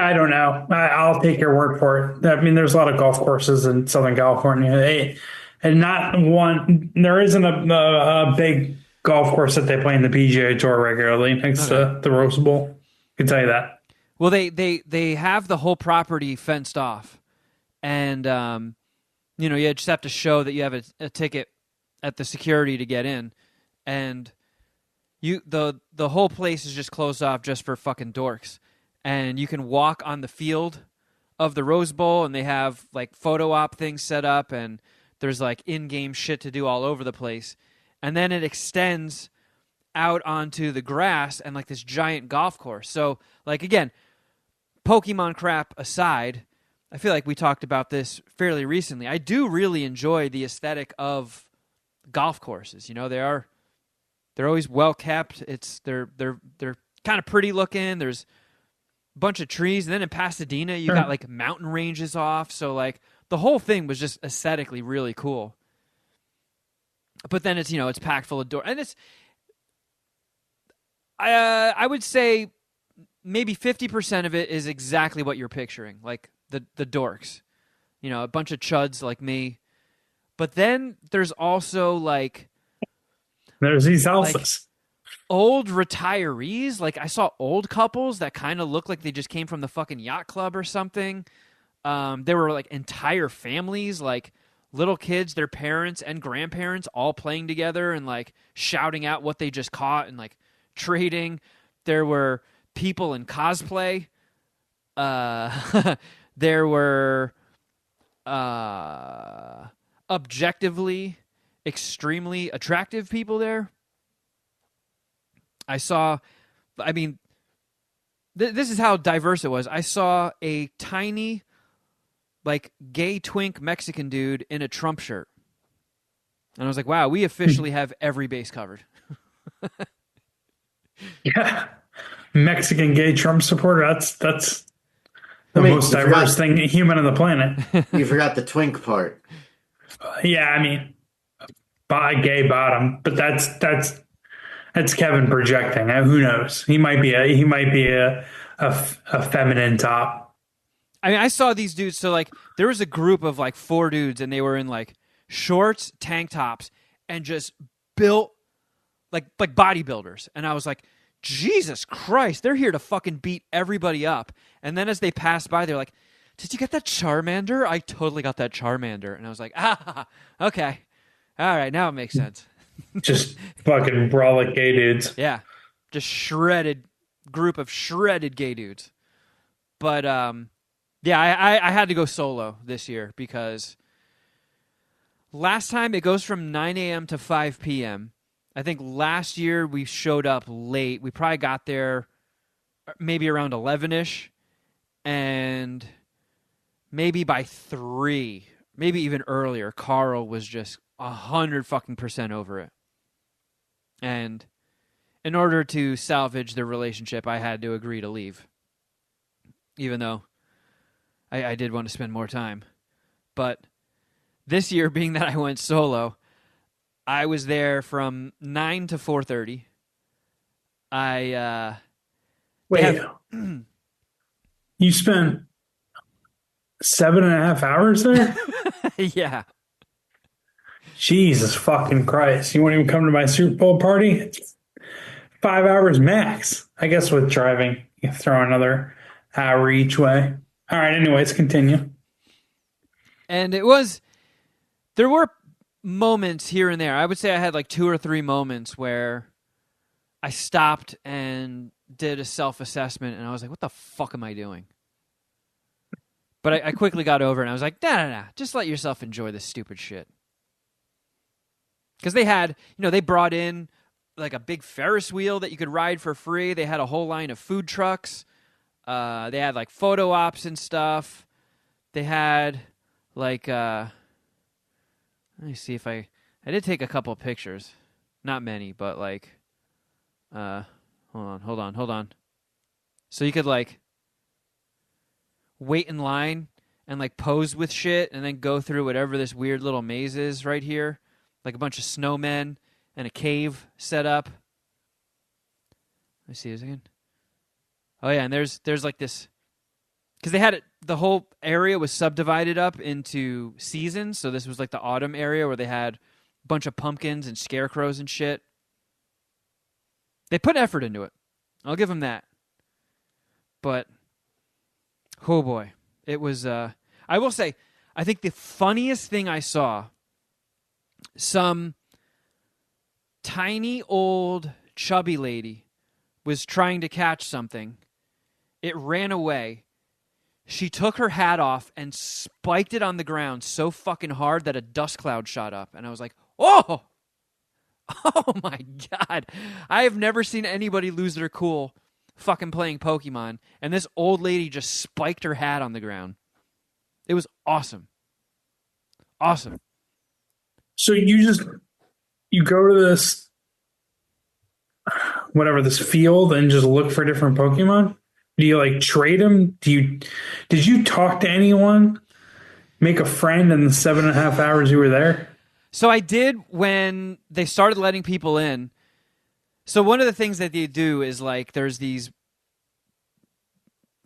I don't know. I'll take your word for it. I mean, there's a lot of golf courses in Southern California. There isn't a big golf course that they play in the PGA Tour regularly next to the Rose Bowl. I can tell you that. Well, they have the whole property fenced off. And, you just have to show that you have a ticket at the security to get in. And the whole place is just closed off just for fucking dorks. And you can walk on the field of the Rose Bowl, and they have, like, photo op things set up, and there's, like, in-game shit to do all over the place. And then it extends out onto the grass and, like, this giant golf course. So, like, again, Pokemon crap aside, I feel like we talked about this fairly recently. I do really enjoy the aesthetic of golf courses. They're always well kept. They're kind of pretty looking. There's a bunch of trees, and then in Pasadena you got like mountain ranges off. So like the whole thing was just aesthetically really cool. But then it's it's packed full of doors, and I would say maybe 50% of it is exactly what you're picturing, like the dorks, a bunch of chuds like me. But then there's also there's these alphas. Like old retirees. Like I saw old couples that kind of look like they just came from the fucking yacht club or something. There were like entire families, like little kids, their parents and grandparents all playing together and like shouting out what they just caught and like trading. There were people in cosplay. There were objectively extremely attractive people there. This is how diverse it was. I saw a tiny, like, gay twink Mexican dude in a Trump shirt. And I was like, wow, we officially have every base covered. Yeah. Mexican gay Trump supporter. That's the most diverse human on the planet. You forgot the twink part. Yeah, I mean, gay bottom, but that's Kevin projecting. Who knows? He might be a feminine top. I mean, I saw these dudes. So like, there was a group of like 4 dudes, and they were in like shorts, tank tops, and just built like bodybuilders. And I was like, Jesus Christ, they're here to fucking beat everybody up. And then as they passed by, they're like, did you get that Charmander? I totally got that Charmander. And I was like, okay. All right, now it makes sense. Just fucking brolic gay dudes. Yeah. Just group of shredded gay dudes. But, yeah, I had to go solo this year because last time it goes from 9 a.m. to 5 p.m. I think last year we showed up late. We probably got there maybe around 11-ish. And maybe by 3, maybe even earlier, Carl was just 100% over it. And in order to salvage the relationship, I had to agree to leave. Even though I did want to spend more time. But this year, being that I went solo, I was there from 9 to 4:30. Wait, you spent 7.5 hours there? Yeah. Jesus fucking Christ. You won't even come to my Super Bowl party? It's 5 hours max. I guess with driving, you throw another hour each way. All right, anyways, continue. And there were moments here and there. I would say I had like 2 or 3 moments where I stopped and did a self-assessment, and I was like, what the fuck am I doing? But I quickly got over it, and I was like, nah. Just let yourself enjoy this stupid shit. Because they had, they brought in like a big Ferris wheel that you could ride for free. They had a whole line of food trucks. They had like photo ops and stuff. They had like, let me see if I did take a couple of pictures. Not many, but like, hold on. So you could like wait in line and like pose with shit and then go through whatever this weird little maze is right here. Like a bunch of snowmen and a cave set up. Let me see this again. Oh yeah, and there's like this, because they had it. The whole area was subdivided up into seasons. So this was like the autumn area where they had a bunch of pumpkins and scarecrows and shit. They put effort into it. I'll give them that. But oh boy, it was. I will say, I think the funniest thing I saw. Some tiny old chubby lady was trying to catch something. It ran away. She took her hat off and spiked it on the ground so fucking hard that a dust cloud shot up. And I was like, oh my God. I have never seen anybody lose their cool fucking playing Pokemon. And this old lady just spiked her hat on the ground. It was awesome. Awesome. So you go to this, whatever, this field and just look for different Pokemon? Do you like trade them? Did you talk to anyone? Make a friend in the 7.5 hours you were there? So I did when they started letting people in. So one of the things that they do is like there's these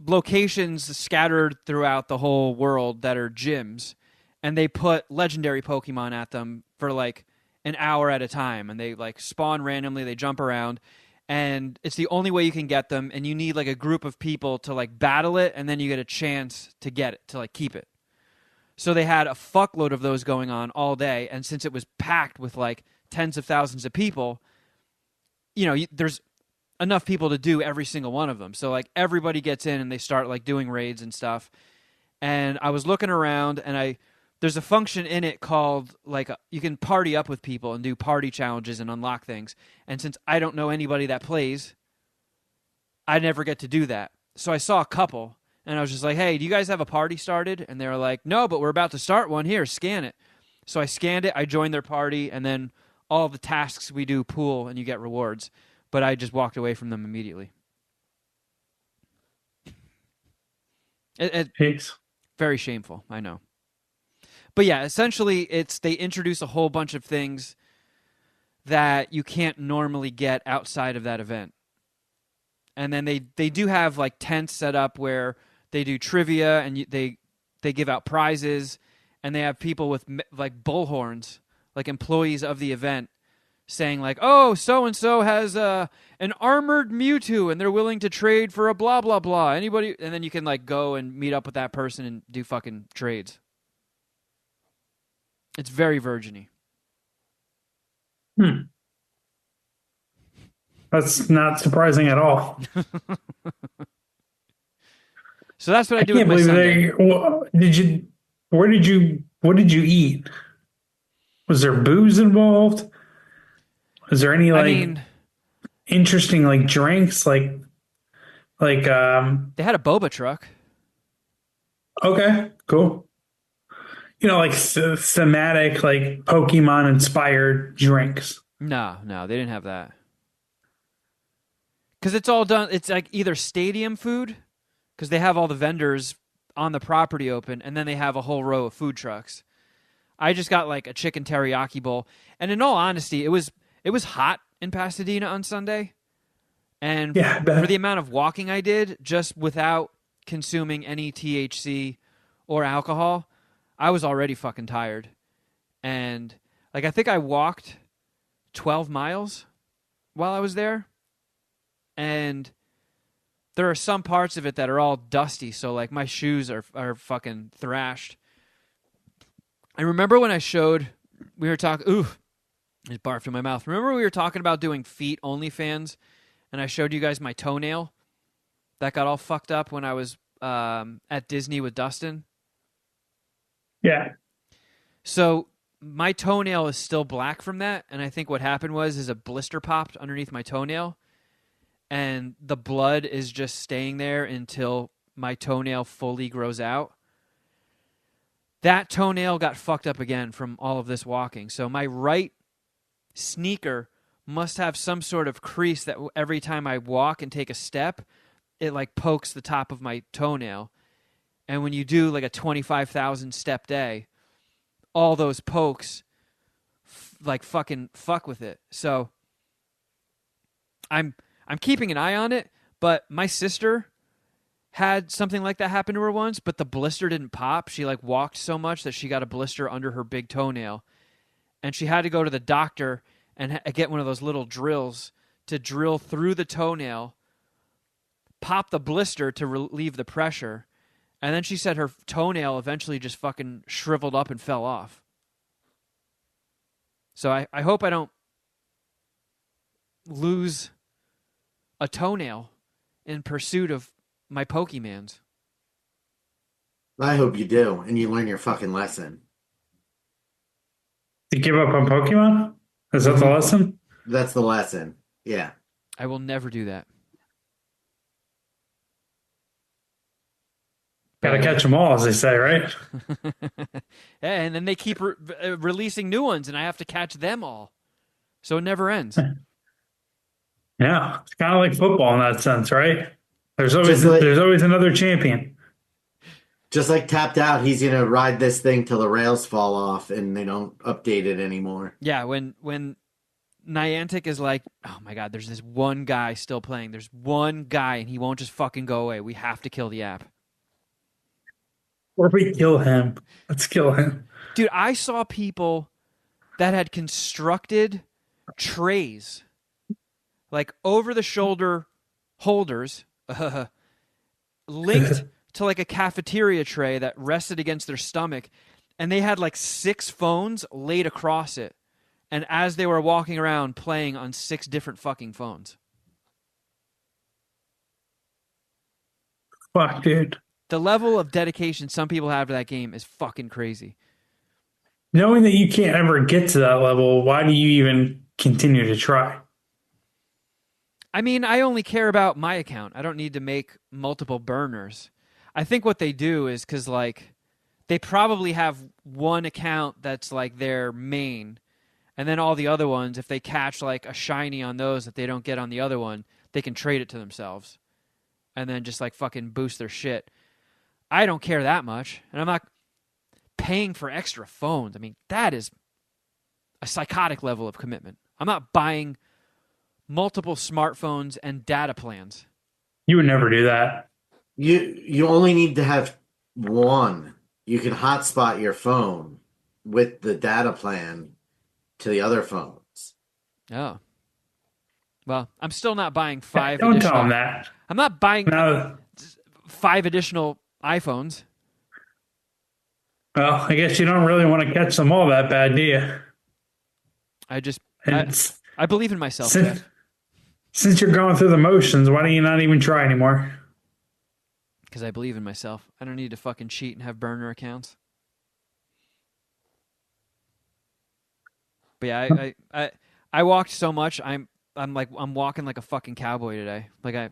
locations scattered throughout the whole world that are gyms. And they put legendary Pokemon at them for like an hour at a time. And they like spawn randomly. They jump around. And it's the only way you can get them. And you need like a group of people to like battle it. And then you get a chance to get it, to like keep it. So they had a fuckload of those going on all day. And since it was packed with like tens of thousands of people, there's enough people to do every single one of them. So like everybody gets in and they start like doing raids and stuff. And I was looking around and there's a function in it called, like, you can party up with people and do party challenges and unlock things. And since I don't know anybody that plays, I never get to do that. So I saw a couple, and I was just like, hey, do you guys have a party started? And they were like, no, but we're about to start one. Here, scan it. So I scanned it, I joined their party, and then all the tasks we do pool, and you get rewards. But I just walked away from them immediately. Peace. Very shameful, I know. But yeah, essentially, they introduce a whole bunch of things that you can't normally get outside of that event. And then they do have like tents set up where they do trivia and they give out prizes, and they have people with like bullhorns, like employees of the event, saying like, oh, so-and-so has an armored Mewtwo and they're willing to trade for a blah, blah, blah. Anybody? And then you can like go and meet up with that person and do fucking trades. It's very virgin-y. That's not surprising at all. So that's what I do with can't my believe Sunday. What did you eat? Was there booze involved? Was there any interesting like drinks they had a boba truck. Okay, cool. like thematic, like Pokemon inspired drinks. No, they didn't have that. Because it's all done. It's like either stadium food, because they have all the vendors on the property open, and then they have a whole row of food trucks. I just got like a chicken teriyaki bowl, and in all honesty, it was hot in Pasadena on Sunday, and Yeah, I for the bet. amount of walking I did, just without consuming any THC or alcohol, I was already fucking tired, and like I think I walked 12 miles while I was there, and there are some parts of it that are all dusty, so like my shoes are fucking thrashed. I remember when we were talking, ooh, it barfed in my mouth. Remember we were talking about doing feet OnlyFans, and I showed you guys my toenail that got all fucked up when I was at Disney with Dustin? Yeah. So my toenail is still black from that, and I think what happened is a blister popped underneath my toenail, and the blood is just staying there until my toenail fully grows out. That toenail got fucked up again from all of this walking. So my right sneaker must have some sort of crease that every time I walk and take a step, it like pokes the top of my toenail. And when you do like a 25,000 step day, all those pokes like fucking fuck with it. So I'm keeping an eye on it, but my sister had something like that happen to her once, but the blister didn't pop. She like walked so much that she got a blister under her big toenail, and she had to go to the doctor and get one of those little drills to drill through the toenail, pop the blister to relieve the pressure, and then she said her toenail eventually just fucking shriveled up and fell off. So I hope I don't lose a toenail in pursuit of my Pokemans. I hope you do, and you learn your fucking lesson. To give up on Pokemon? Is that the lesson? That's the lesson. Yeah. I will never do that. Gotta catch them all, as they say, right? And then they keep releasing new ones, and I have to catch them all. So it never ends. Yeah. It's kind of like football in that sense, right? There's always Just like- there's always another champion. Just like Tapped Out, he's gonna ride this thing till the rails fall off and they don't update it anymore. Yeah, when Niantic is like, oh my god, there's this one guy still playing. There's one guy, and he won't just fucking go away. We have to kill the app. Or we kill him. Let's kill him. Dude, I saw people that had constructed trays, like over-the-shoulder holders, linked to like a cafeteria tray that rested against their stomach, and they had like 6 phones laid across it. And as they were walking around playing on 6 different fucking phones. Fuck, dude. The level of dedication some people have to that game is fucking crazy. Knowing that you can't ever get to that level, why do you even continue to try? I mean, I only care about my account. I don't need to make multiple burners. I think what they do is because, like, they probably have one account that's, like, their main. And then all the other ones, if they catch, like, a shiny on those that they don't get on the other one, they can trade it to themselves. And then just, like, fucking boost their shit. I don't care that much. And I'm not paying for extra phones. I mean, that is a psychotic level of commitment. I'm not buying multiple smartphones and data plans. You would never do that. You only need to have one. You can hotspot your phone with the data plan to the other phones. Oh. Well, I'm still not buying 5 Don't additional... tell him that. I'm not buying No. 5 additional iPhones. Well, I guess you don't really want to catch them all that bad, do you? I believe in myself, since, Geoff. since you're going through the motions, why don't you not even try anymore? Because I believe in myself. I don't need to fucking cheat and have burner accounts. But yeah, I walked so much. I'm walking like a fucking cowboy today. Like I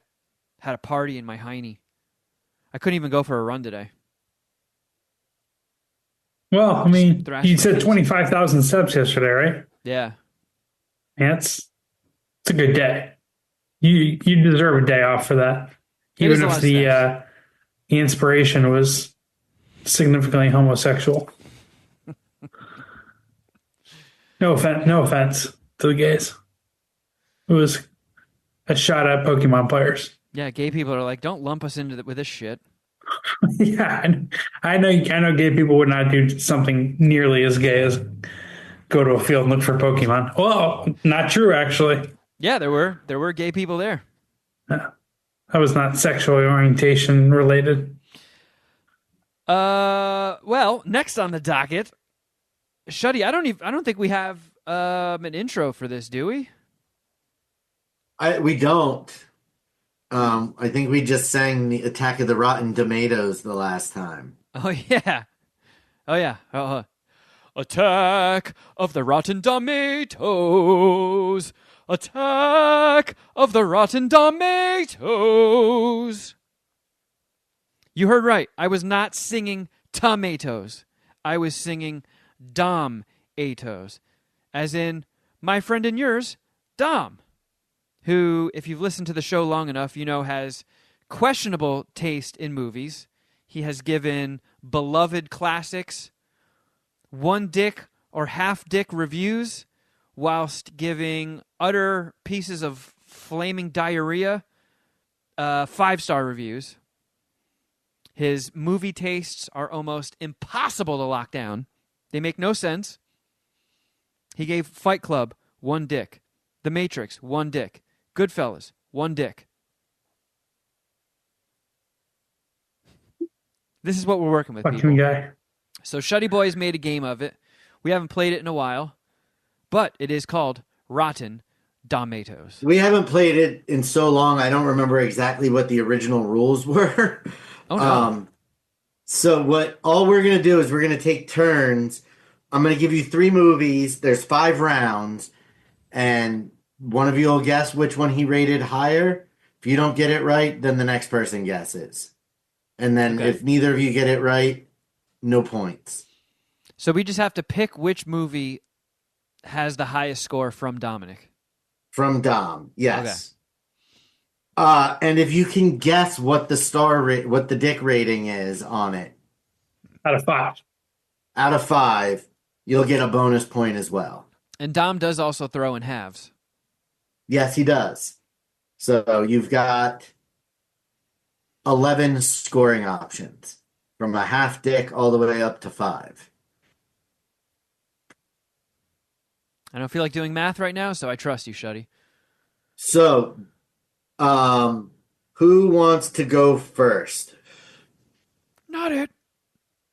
had a party in my hiney. I couldn't even go for a run today. Well, I mean, thrash you said monkeys. 25,000 steps yesterday, right? Yeah. Yeah, it's a good day. You deserve a day off for that, It is even a lot if of steps. the inspiration was significantly homosexual. No offense to the gays. It was a shot at Pokemon players. Yeah, gay people are like, don't lump us into with this shit. Yeah, I know gay people would not do something nearly as gay as go to a field and look for Pokemon. Well, not true actually. Yeah, there were gay people there. That was not sexual orientation related. Well, next on the docket, Shuddy. I don't think we have an intro for this, do we? We don't. I think we just sang the Attack of the Rotten Domatoes the last time. Oh yeah. Oh yeah. Attack of the Rotten Tomatoes. Attack of the Rotten Tomatoes. You heard right. I was not singing tomatoes. I was singing Dom-atos. As in, my friend and yours, Dom, who, if you've listened to the show long enough, you know has questionable taste in movies. He has given beloved classics one dick or half dick reviews, whilst giving utter pieces of flaming diarrhea 5-star reviews. His movie tastes are almost impossible to lock down. They make no sense. He gave Fight Club 1 dick. The Matrix 1 dick. Goodfellas 1 dick. This is what we're working with, Fucking people. guy. So Shuddy Boys made a game of it. We haven't played it in a while, but it is called Rotten Domatoes. We haven't played it in so long, I don't remember exactly what the original rules were. Oh no. So all we're going to do is we're going to take turns. I'm going to give you 3 movies. There's 5 rounds. And one of you will guess which one he rated higher. If you don't get it right, then the next person guesses. And then Okay. if neither of you get it right, no points. So we just have to pick which movie has the highest score from Dominic. From Dom, yes. And if you can guess what what the dick rating is on it, Out of 5. out of 5, you'll get a bonus point as well. And Dom does also throw in halves. Yes, he does. So you've got 11 scoring options from a half dick all the way up to 5. I don't feel like doing math right now, so I trust you, Shuddy. So, who wants to go first? Not it.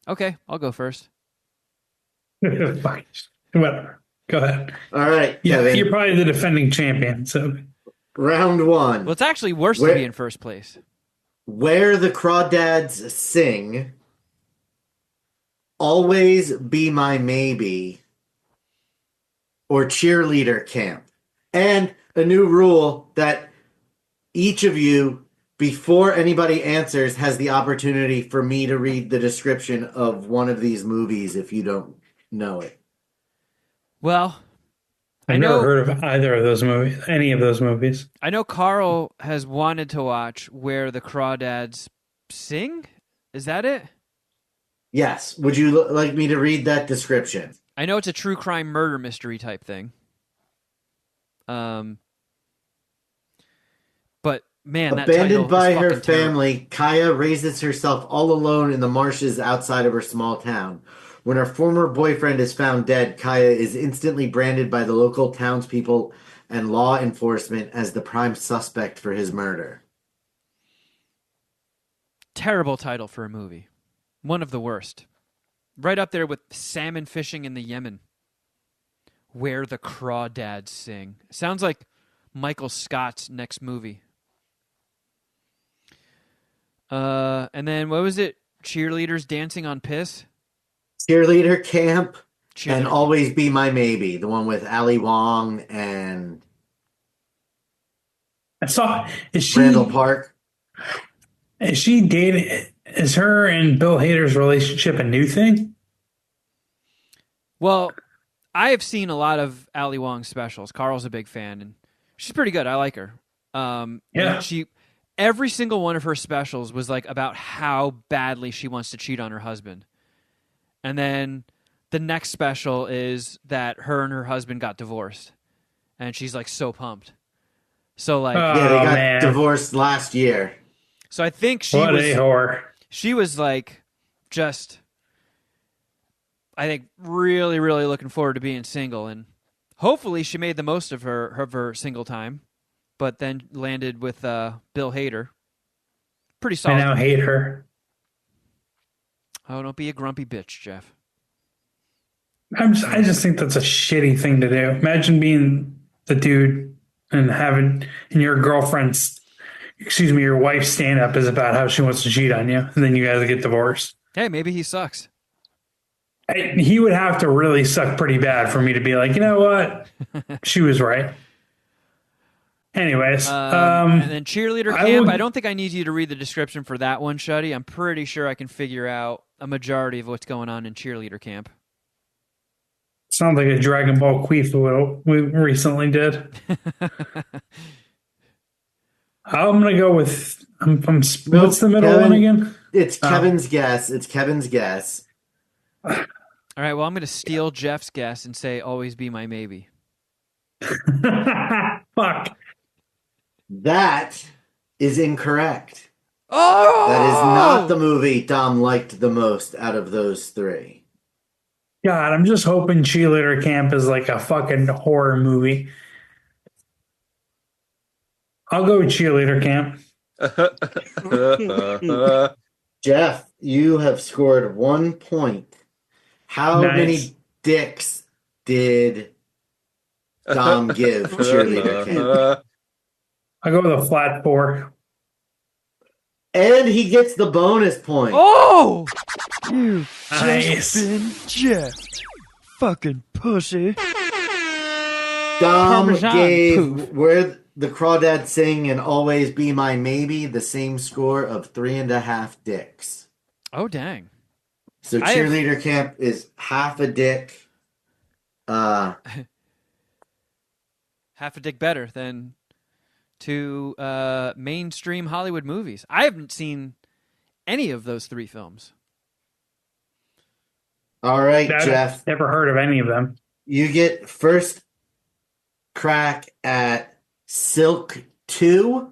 Okay, I'll go first. Fuck. Whatever. Go ahead. All right, Yeah, Kevin. you're probably the defending champion. So Round 1. Well, it's actually worse to Where- be in first place. Where the Crawdads Sing, Always Be My Maybe, or Cheerleader Camp. And a new rule that each of you, before anybody answers, has the opportunity for me to read the description of one of these movies if you don't know it. Well, I've never heard of either of those movies, any of those movies. I know Carl has wanted to watch Where the Crawdads Sing. Is that it? Yes. Would you like me to read that description? I know it's a true crime murder mystery type thing. But man, that title Abandoned by is her fucking terrible. family, Kaya raises herself all alone in the marshes outside of her small town. When her former boyfriend is found dead, Kaya is instantly branded by the local townspeople and law enforcement as the prime suspect for his murder. Terrible title for a movie. One of the worst. Right up there with salmon fishing in the Yemen. Where the Crawdads Sing. Sounds like Michael Scott's next movie. And then what was it? Cheerleaders dancing on piss? Cheerleader Camp and Cheerleader. Always Be My Maybe, the one with Ali Wong and I saw. Randall Park. Is she dating? Is her and Bill Hader's relationship a new thing? Well, I have seen a lot of Ali Wong's specials. Carl's a big fan, and she's pretty good. I like her. And every single one of her specials was like about how badly she wants to cheat on her husband. And then the next special is that her and her husband got divorced. And she's like so pumped. So like Yeah, they got divorced last year. So I think a whore. She was like just I think really, really looking forward to being single, and hopefully she made the most of her single time, but then landed with Bill Hader. Pretty solid. I now hate her. Oh, don't be a grumpy bitch, Geoff. I just think that's a shitty thing to do. Imagine being the dude and having your girlfriend's, your wife's stand up is about how she wants to cheat on you, and then you guys get divorced. Hey, maybe he sucks. He would have to really suck pretty bad for me to be like, you know what? She was right. Anyways. And then Cheerleader Camp. I don't think I need you to read the description for that one, Shuddy. I'm pretty sure I can figure out a majority of what's going on in Cheerleader Camp. Sounds like a Dragon Ball Queef we recently did. I'm going to go with... what's the middle one again? It's Kevin's guess. It's Kevin's guess. All right, well, I'm going to steal Geoff's guess and say Always Be My Maybe. Fuck. That is incorrect. Oh! That is not the movie Dom liked the most out of those three. God, I'm just hoping Cheerleader Camp is like a fucking horror movie. I'll go with Cheerleader Camp. Geoff, you have scored 1 point. How many dicks did Dom give Cheerleader Camp? I'll go with a flat 4. And he gets the bonus point. Oh! You nice. just been Geoff. Fucking pussy. Dom Parmesan gave poof. Where the Crawdads Sing and Always Be My Maybe the same score of 3.5 dicks. Oh, dang. So Cheerleader Camp is half a dick. Half a dick better than 2 mainstream Hollywood movies. I haven't seen any of those 3 films. All right, Geoff. Never heard of any of them. You get first crack at Silk 2,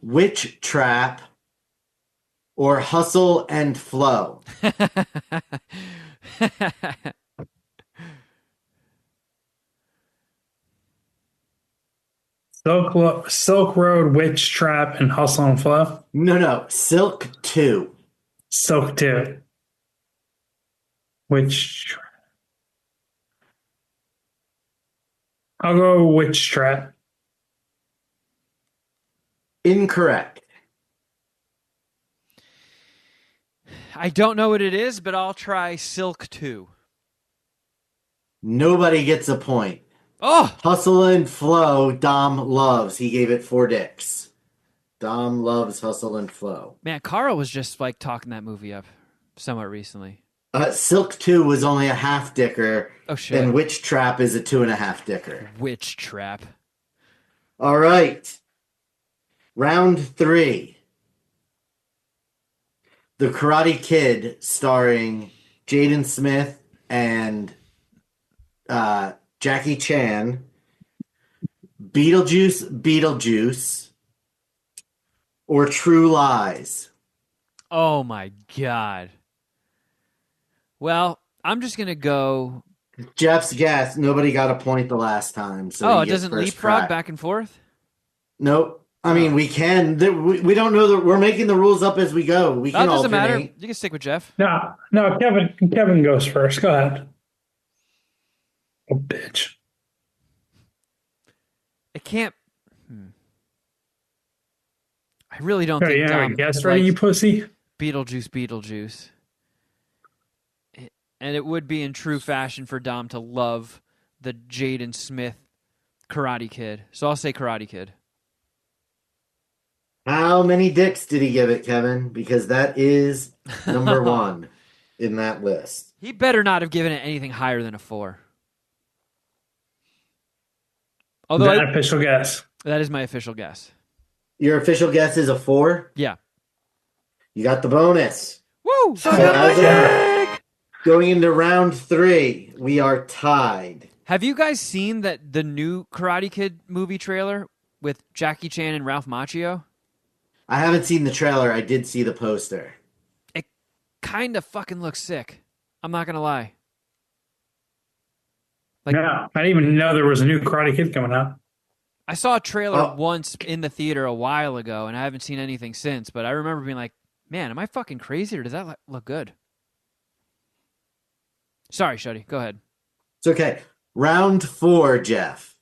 Witch Trap, or Hustle and Flow. Silk Road, Witch Trap, and Hustle and Flow? No. Silk 2. Silk 2. Witch Trap. I'll go Witch Trap. Incorrect. I don't know what it is, but I'll try Silk 2. Nobody gets a point. Oh! Hustle and Flow, Dom loves. He gave it 4 dicks. Dom loves Hustle and Flow. Man, Carl was just like talking that movie up somewhat recently. Silk 2 was only a half dicker. Oh, shit. And Witch Trap is a 2.5 dicker. Witch Trap. All right. Round 3. The Karate Kid, starring Jaden Smith and Jackie Chan. Beetlejuice, or True Lies. Oh, my God. Well, I'm just going to go... Geoff's guess. Nobody got a point the last time. So it doesn't leapfrog back and forth? Nope. I mean, we can. We don't know that we're making the rules up as we go. We can doesn't alternate. matter. You can stick with Geoff. No, Kevin goes first. Go ahead. Oh, bitch. I can't... I really don't think you have a Dom guess ready, you pussy? Beetlejuice. And it would be in true fashion for Dom to love the Jaden Smith Karate Kid. So I'll say Karate Kid. How many dicks did he give it, Kevin? Because that is number 1. in that list. He better not have given it anything higher than a 4. Although That official guess. that is my official guess. Your official guess is a 4? Yeah. You got the bonus. Woo! So going into round 3, we are tied. Have you guys seen the new Karate Kid movie trailer with Jackie Chan and Ralph Macchio? I haven't seen the trailer. I did see the poster. It kind of fucking looks sick. I'm not going to lie. Like, No, I didn't even know there was a new Karate Kid coming out. I saw a trailer once in the theater a while ago, and I haven't seen anything since, but I remember being like, man, am I fucking crazy, or does that look good? Sorry, Shuddy. Go ahead. It's okay. Round 4, Geoff.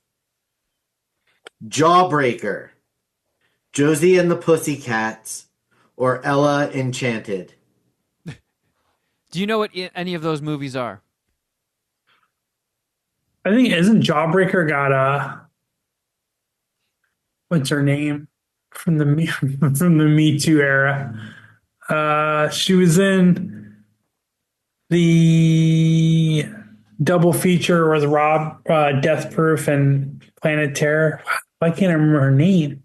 Jawbreaker, Josie and the Pussycats, or Ella Enchanted? Do you know what any of those movies are? I think isn't Jawbreaker got what's her name from the Me Too era? She was in the double feature with Rob, Death Proof and Planet Terror. I can't remember her name.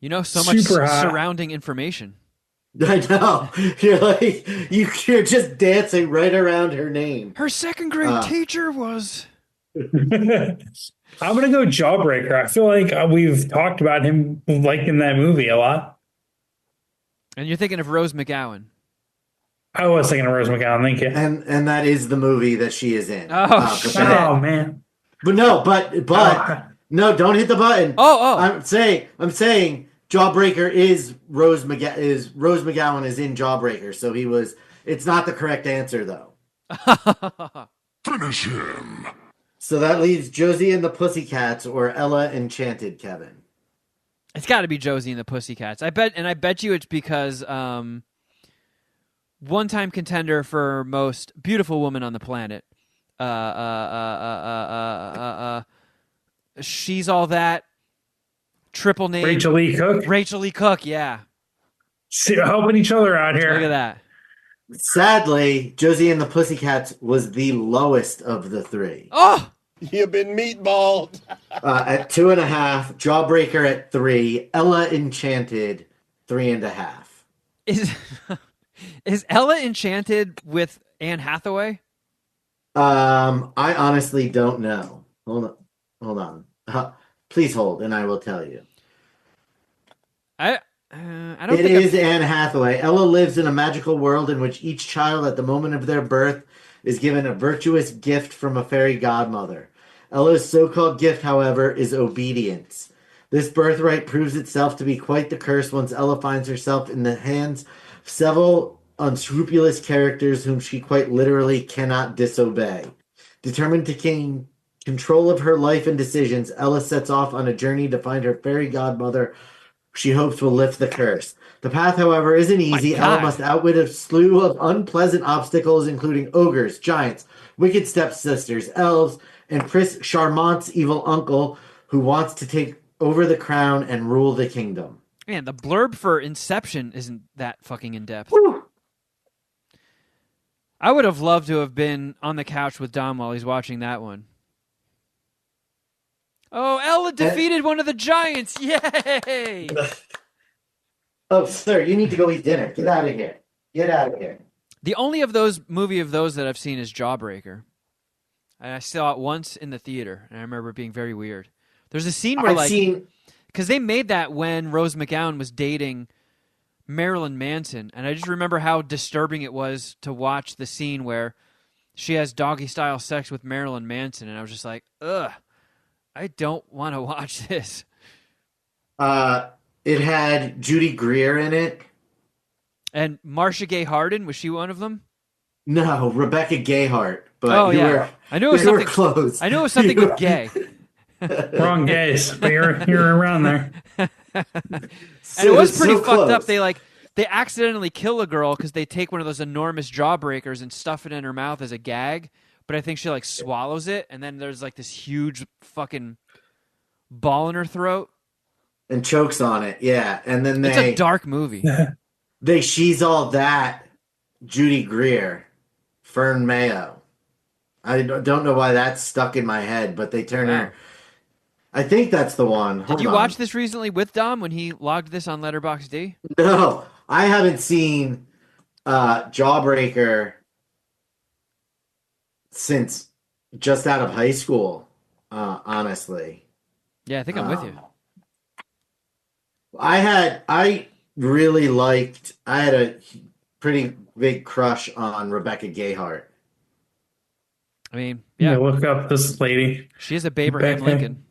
You know so much surrounding information. I know. You're like you're just dancing right around her name. Her second grade teacher was. I'm gonna go Jawbreaker. I feel like we've talked about him liking that movie a lot. And you're thinking of Rose McGowan. I was thinking of Rose McGowan. Thank you. And that is the movie that she is in. Oh, shit. Oh man. But no, don't hit the button. Oh. I'm saying Jawbreaker is Rose McGowan is in Jawbreaker, so he was. It's not the correct answer though. Finish him. So that leaves Josie and the Pussycats or Ella Enchanted, Kevin. It's got to be Josie and the Pussycats. I bet you it's because one-time contender for most beautiful woman on the planet. She's all that. Triple name. Rachel Lee Cook. Rachel Lee Cook, yeah. See, helping each other out here. Look at that. Sadly, Josie and the Pussycats was the lowest of the 3. Oh! You've been meatballed. At 2.5, Jawbreaker at 3, Ella Enchanted 3.5. Is Ella Enchanted with Anne Hathaway? I honestly don't know. Hold on. Please hold, and I will tell you. I don't It think is Anne Hathaway. Ella lives in a magical world in which each child at the moment of their birth is given a virtuous gift from a fairy godmother. Ella's so-called gift, however, is obedience. This birthright proves itself to be quite the curse once Ella finds herself in the hands of several unscrupulous characters whom she quite literally cannot disobey. Determined to gain control of her life and decisions, Ella sets off on a journey to find her fairy godmother she hopes will lift the curse. The path, however, isn't easy. Ella must outwit a slew of unpleasant obstacles, including ogres, giants, wicked stepsisters, elves, and Prince Charmant's evil uncle, who wants to take over the crown and rule the kingdom. Man, the blurb for Inception isn't that fucking in-depth. Woo! I would have loved to have been on the couch with Dom while he's watching that one. Oh, Ella defeated one of the giants! Yay! Oh, sir, you need to go eat dinner. Get out of here. Get out of here. The only movie of those that I've seen is Jawbreaker. And I saw it once in the theater, and I remember it being very weird. There's a scene where, because they made that when Rose McGowan was dating Marilyn Manson, and I just remember how disturbing it was to watch the scene where she has doggy-style sex with Marilyn Manson, and I was just like, ugh. I don't want to watch this. It had Judy Greer in it. And Marcia Gay Harden, was she one of them? No, Rebecca Gayheart. But I knew it was something close. I knew it was something with gay. Wrong gays, but you're around there. And it was pretty fucked up. They accidentally kill a girl because they take one of those enormous jawbreakers and stuff it in her mouth as a gag. But I think she swallows it, and then there's this huge fucking ball in her throat. And chokes on it, yeah. And then it's a dark movie. She's all that Judy Greer, Fern Mayo. I don't know why that's stuck in my head, but they turn her. Wow. I think that's the one. Did Hold you on. watch this recently with Dom when he logged this on Letterboxd? No, I haven't seen Jawbreaker since just out of high school. Honestly, Yeah, I think I'm with you. um, I really liked. I had a pretty big crush on Rebecca Gayheart. I mean, Yeah, yeah, look up this lady. she is a Abraham Back Lincoln.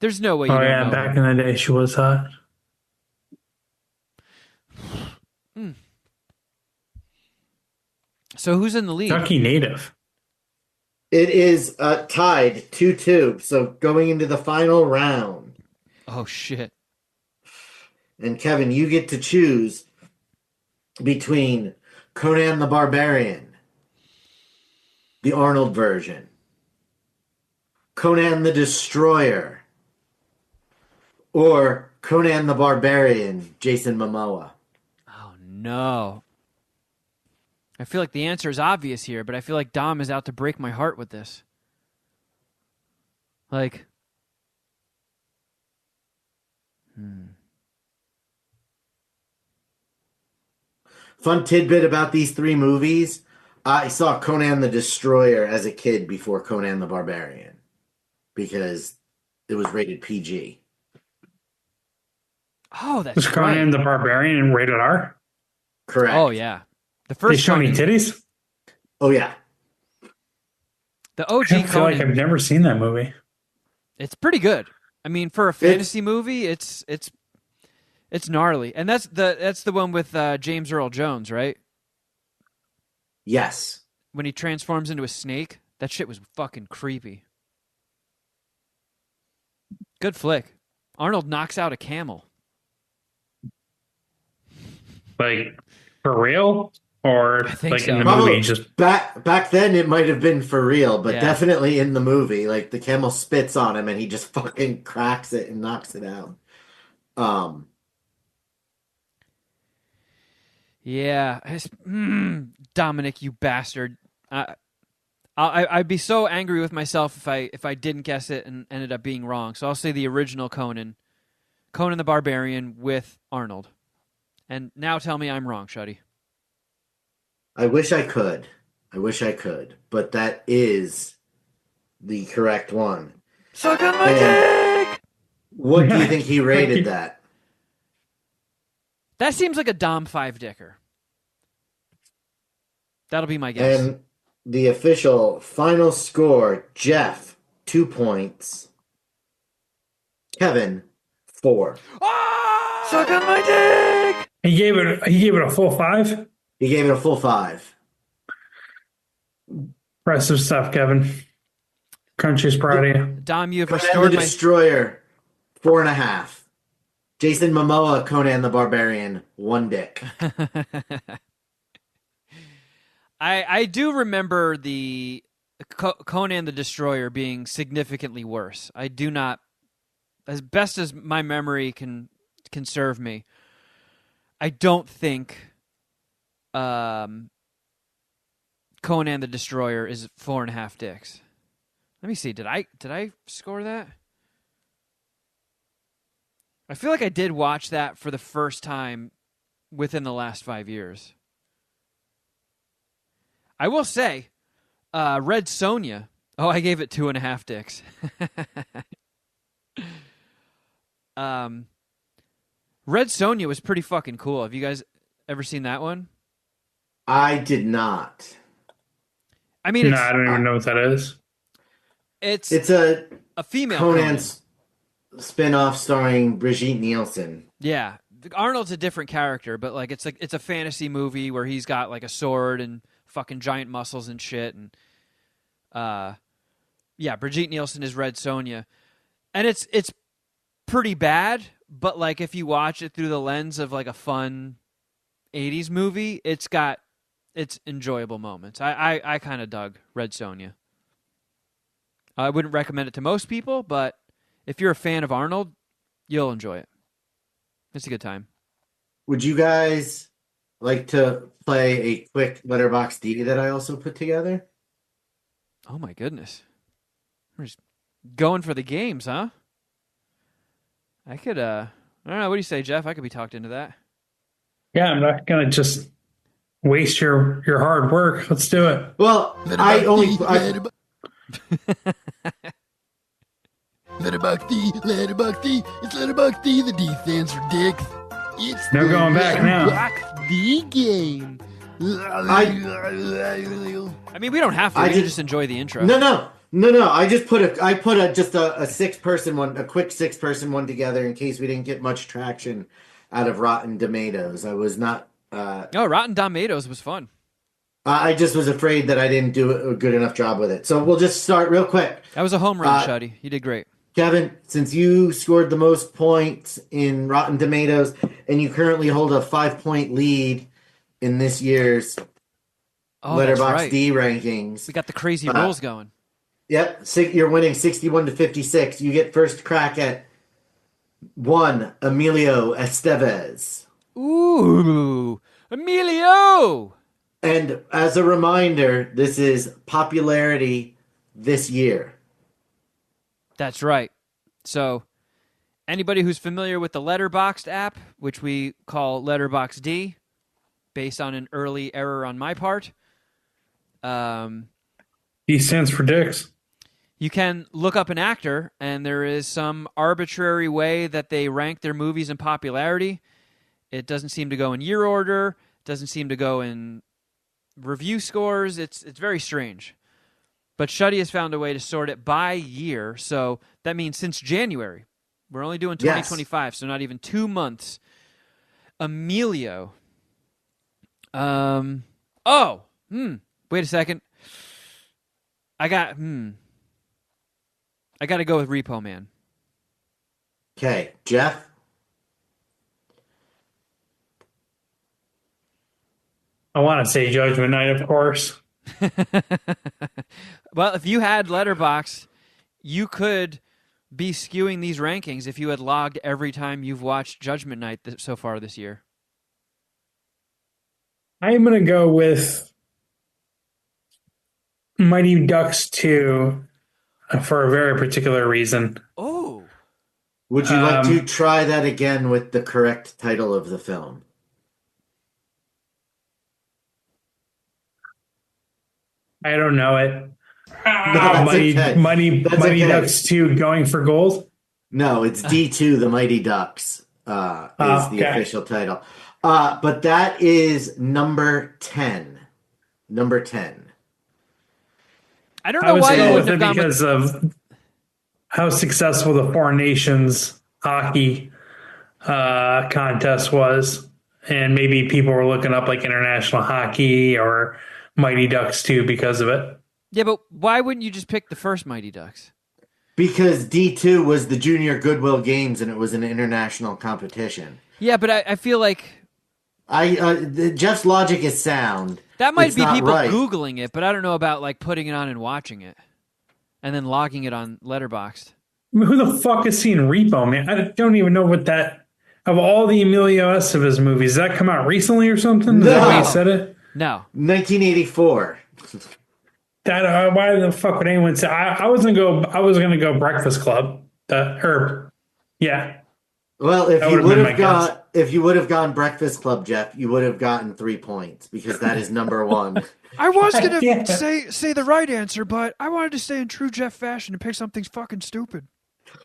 There's no way you Oh don't yeah, know back her. in the day she was hot. Hmm. So who's in the lead? Kentucky native. It is tied 2-2. So going into the final round, Oh shit. and Kevin, you get to choose between Conan the Barbarian, the Arnold version, Conan the Destroyer, or Conan the Barbarian, Jason Momoa. Oh no. I feel like the answer is obvious here, but I feel like Dom is out to break my heart with this. Like, Fun tidbit about these three movies. I saw Conan the Destroyer as a kid before Conan the Barbarian because it was rated PG. oh, Was that's Conan right. the Barbarian rated R? Correct. Oh yeah, the They first show any Conan, titties? Oh, yeah. the I OG feel like I've Conan. never seen that movie. It's pretty good. I mean, for a It's, fantasy movie, it's gnarly, and that's the one with James Earl Jones, right? yes. When he transforms into a snake, that shit was fucking creepy. Good flick. Arnold knocks out a camel. Like for real? Or I think like in so. the movie Probably just back then it might have been for real, but Yeah. definitely in the movie, like the camel spits on him and he just fucking cracks it and knocks it out. Um, Yeah, Dominic, you bastard. I'd be so angry with myself if I didn't guess it and ended up being wrong. So I'll say the original Conan, Conan the Barbarian with Arnold. And now tell me I'm wrong, Shuddy. I wish I could. I wish I could, but that is the correct one. Suck on my And dick. what do you think he rated that? That seems like a Dom five dicker. That'll be my guess. And the official final score, Geoff, 2 points. Kevin, 4. Suck on my dick. He gave it a full 5. He gave it a full 5. Impressive stuff, Kevin. Country's proud of you. Dom, you have Conan the restored my. Destroyer, 4.5. Jason Momoa, Conan the Barbarian, 1 dick. I do remember the Conan the Destroyer being significantly worse. I do not, as best as my memory can serve me, I don't think Conan the Destroyer is 4.5 dicks. Let me see. Did I score that? I feel like I did watch that for the first time within the last 5 years. I will say, Red Sonja. Oh, I gave it 2.5 dicks. Red Sonja was pretty fucking cool. Have you guys ever seen that one? I did not. I mean, No, I don't even know what that is. it's It's a female Conan. Conan's spin-off starring Brigitte Nielsen. Yeah, Arnold's a different character, but like it's a fantasy movie where he's got like a sword and fucking giant muscles and shit, and yeah, Brigitte Nielsen is Red Sonja, and it's pretty bad, but like if you watch it through the lens of like a fun 80s movie, it's enjoyable moments. I kind of dug Red Sonja. I wouldn't recommend it to most people, but if you're a fan of Arnold, you'll enjoy it. It's a good time. Would you guys like to play a quick Letterboxd D that I also put together? Oh my goodness. We're just going for the games, huh? I could I don't know, what do you say, Geoff? I could be talked into that. Yeah, I'm not gonna just waste your hard work. Let's do it. Well, I only Letterboxd, it's Letterboxd, the D stands for dicks. It's No the going back now. Letterboxd game. I mean, we don't have to. We can just enjoy the intro. No. I just put a 6-person one, a quick 6-person one together in case we didn't get much traction out of Rotten Tomatoes. I was not. Rotten Domatoes was fun. I just was afraid that I didn't do a good enough job with it. So we'll just start real quick. That was a home run, Shuddy. You did great. Kevin, since you scored the most points in Rotten Tomatoes and you currently hold a 5-point lead in this year's Letterboxd D rankings. We got the crazy rolls going. Yep, you're winning 61-56. You get first crack at 1, Emilio Estevez. Ooh, Emilio! And as a reminder, this is popularity this year. That's right. So, anybody who's familiar with the Letterboxd app, which we call Letterboxd D, based on an early error on my part, D stands for dicks. you can look up an actor, and there is some arbitrary way that they rank their movies in popularity. It doesn't seem to go in year order. Doesn't seem to go in review scores. It's very strange. But Shuddy has found a way to sort it by year. So that means since January. We're only doing 2025, so not even 2 months. Emilio. Wait a second. I got to go with Repo Man. Okay, Geoff? I want to say Judgment Night, of course. Well, if you had Letterboxd, you could be skewing these rankings if you had logged every time you've watched Judgment Night so far this year. I'm going to go with Mighty Ducks 2 for a very particular reason. Oh. Would you like to try that again with the correct title of the film? I don't know it. Okay. Mighty Ducks 2 Going for Gold? No, it's D2, The Mighty Ducks is the official title. But that is number 10. Number 10. I don't know why you wouldn't have gone because of how successful the Four Nations hockey contest was. And maybe people were looking up like international hockey or Mighty Ducks 2 because of it. Yeah, but why wouldn't you just pick the first Mighty Ducks? Because D2 was the Junior Goodwill Games and it was an international competition. Yeah, but I feel like... Jeff's logic is sound. That might be people right. Googling it, but I don't know about like putting it on and watching it. And then logging it on Letterboxd. Who the fuck has seen Repo Man? I don't even know what that... Of all the Emilio Estevez movies, did that come out recently or something? Is that why you said it? No. 1984. That why the fuck would anyone say? I was gonna go Breakfast Club. Yeah. Well, if you would have gone Breakfast Club, Geoff, you would have gotten 3 points because that is number 1. I was gonna say the right answer, but I wanted to stay in true Geoff fashion and pick something fucking stupid.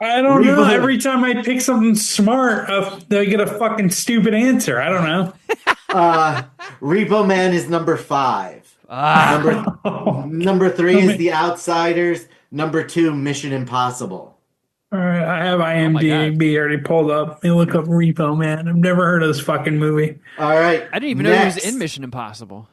I don't know. Every time I pick something smart, they get a fucking stupid answer. I don't know. Repo Man is number 5. Number 3 is The Outsiders. Number 2, Mission Impossible. All right, I have IMDb already pulled up. Let me look up Repo Man. I've never heard of this fucking movie. All right. I didn't even know he was in Mission Impossible.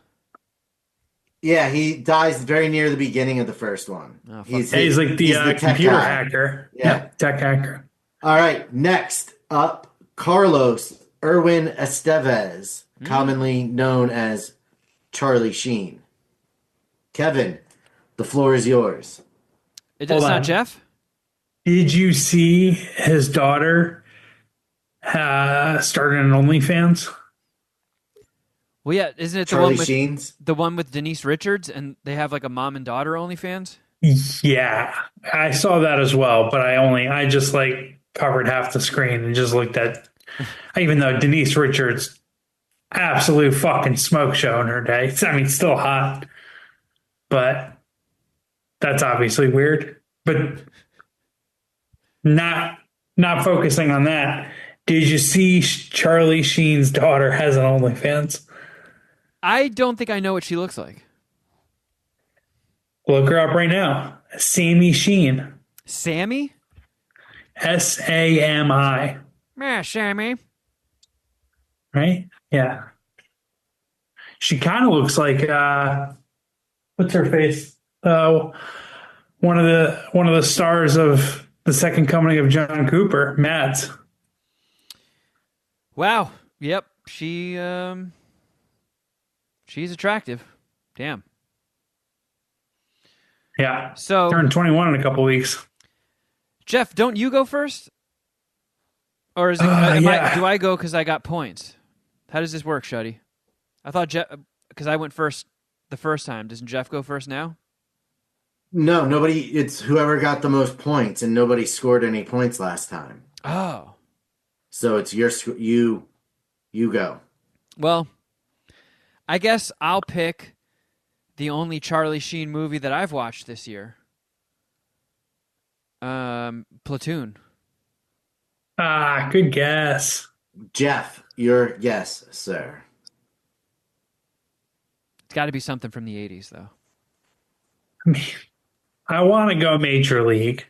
Yeah, he dies very near the beginning of the first one. Oh, he's like the computer hacker. Yeah, tech hacker. All right, next up, Carlos Irwin Estevez, commonly known as Charlie Sheen. Kevin, the floor is yours. It's not Geoff? Did you see his daughter started an OnlyFans? Well, yeah, isn't it Charlie Sheen's? the one with Denise Richards, and they have like a mom and daughter OnlyFans? Yeah, I saw that as well, but I just like covered half the screen and just looked at. Even though Denise Richards, absolute fucking smoke show in her day. I mean, still hot, but that's obviously weird. But not not focusing on that. Did you see Charlie Sheen's daughter has an OnlyFans? I don't think I know what she looks like. Look her up right now. Sammy Sheen. Sammy? Sami. Yeah, Sammy. Right? Yeah. She kind of looks like what's her face? One of the stars of the second coming of John Cooper, Mads. Wow. Yep. She's attractive. Damn. Yeah. So Turned 21 in a couple weeks. Geoff, don't you go first? Or is it, yeah. do I go because I got points? How does this work, Shuddy? I thought Geoff, because I went first the first time. Doesn't Geoff go first now? No, nobody. It's whoever got the most points, and nobody scored any points last time. Oh. So it's you go. Well, I guess I'll pick the only Charlie Sheen movie that I've watched this year. Platoon. Good guess. Geoff, your guess, sir. It's got to be something from the 80s, though. I mean, I want to go Major League.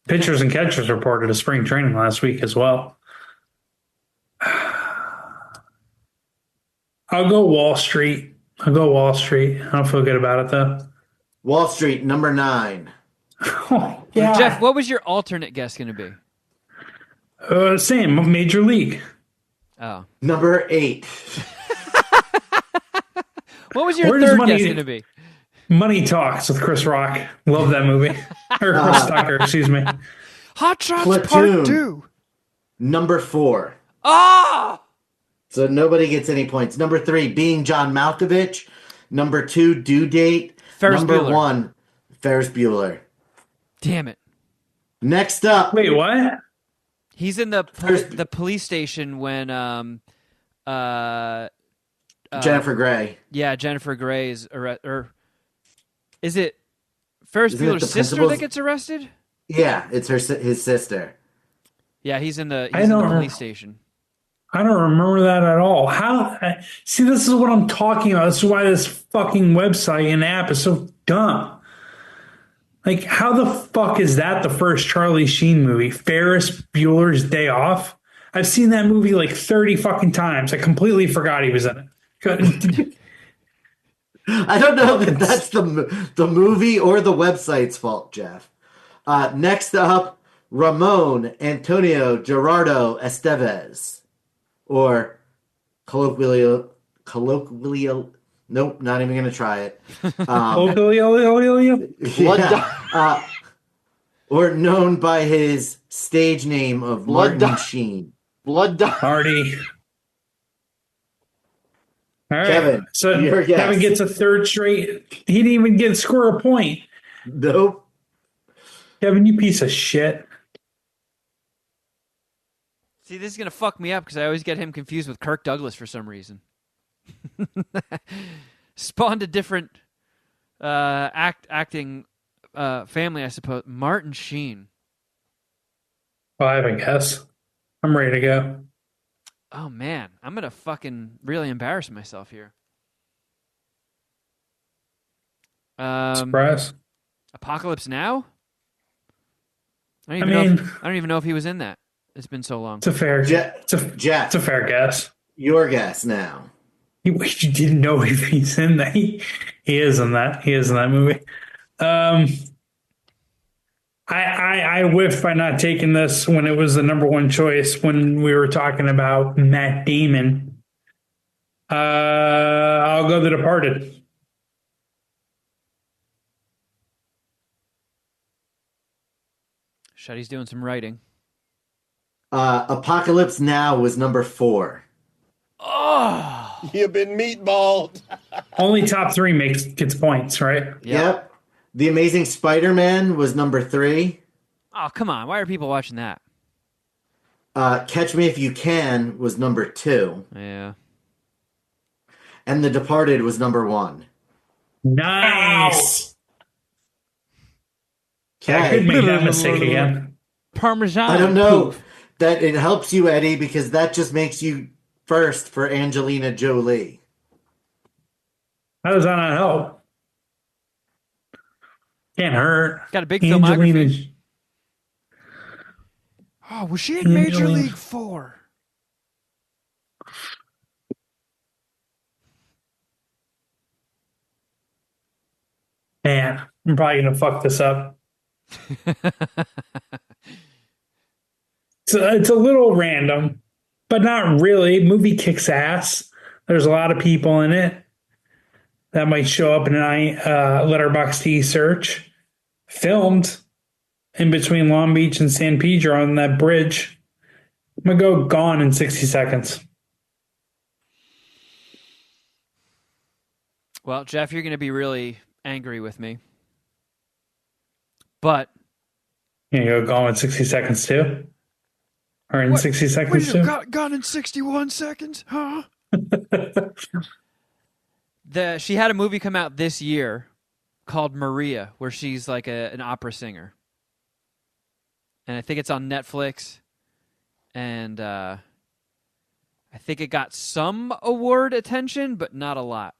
Pitchers and catchers reported a spring training last week as well. I'll go Wall Street. I don't feel good about it, though. Wall Street, number 9. Oh, yeah. Geoff, what was your alternate guess going to be? Same, Major League. Oh. Number 8. What was your Where does third money- guess going to be? Money Talks with Chris Rock. Love that movie. Or Chris Tucker, excuse me. Hot Shots Platoon. Part 2. Number 4. Ah! So nobody gets any points. Number 3, Being John Malkovich. Number 2, Due Date. Ferris Number Bueller. 1, Ferris Bueller. Damn it. Next up. Wait, what? He's in the police station when Jennifer Grey. yeah, Jennifer Grey's or is it Ferris Isn't it Bueller's the sister principal's- that gets arrested? Yeah, it's his sister. Yeah, he's in the don't know. police station. I don't remember that at all. See, this is what I'm talking about. This is why this fucking website and app is so dumb. Like, how the fuck is that the first Charlie Sheen movie? Ferris Bueller's Day Off? I've seen that movie like 30 fucking times. I completely forgot he was in it. I don't know that that's the movie or the website's fault, Geoff. Next up, Ramon Antonio Gerardo Estevez. Or colloquially, nope, not even going to try it. Or known by his stage name of Martin Sheen. Marty. All right. Kevin, So your guess. Kevin gets a third straight. He didn't even score a point. Nope. Kevin, you piece of shit. See, this is gonna fuck me up because I always get him confused with Kirk Douglas for some reason. Spawned a different acting family, I suppose. Martin Sheen. Well, I have a guess. I'm ready to go. Oh man, I'm gonna fucking really embarrass myself here. Surprise. Apocalypse Now? I I don't even know if he was in that. It's been so long. It's a fair Jeff, it's a fair guess. your guess now. You didn't know if he's in that. He is in that. He is in that movie. I whiffed by not taking this when it was the number one choice when we were talking about Matt Damon. I'll go The Departed. Shuddy's doing some writing. Apocalypse Now was number 4. Oh! You've been meatballed. Only top three gets points, right? Yep. The Amazing Spider-Man was number 3. Oh, come on. Why are people watching that? Catch Me If You Can was number 2. Yeah. And The Departed was number 1. Nice. I could Okay. make that mistake again. Parmesan. I don't know poof. that it helps you, Eddie, because that just makes you first for Angelina Jolie. How does that not help? Can't hurt. Got a big Angelina. filmography. Oh, was she in Major Angelina. League 4? Man, I'm probably gonna fuck this up. It's a little random, but not really. Movie kicks ass. There's a lot of people in it that might show up in an Letterboxd search. Filmed in between Long Beach and San Pedro on that bridge. I'm gonna go Gone in 60 Seconds. Well, Geoff, you're going to be really angry with me. But You go Gone in 60 Seconds too? Or in 60 Seconds too? Gone in 61 seconds, huh? She had a movie come out this year called Maria, where she's like an opera singer. And I think it's on Netflix. And I think it got some award attention, but not a lot.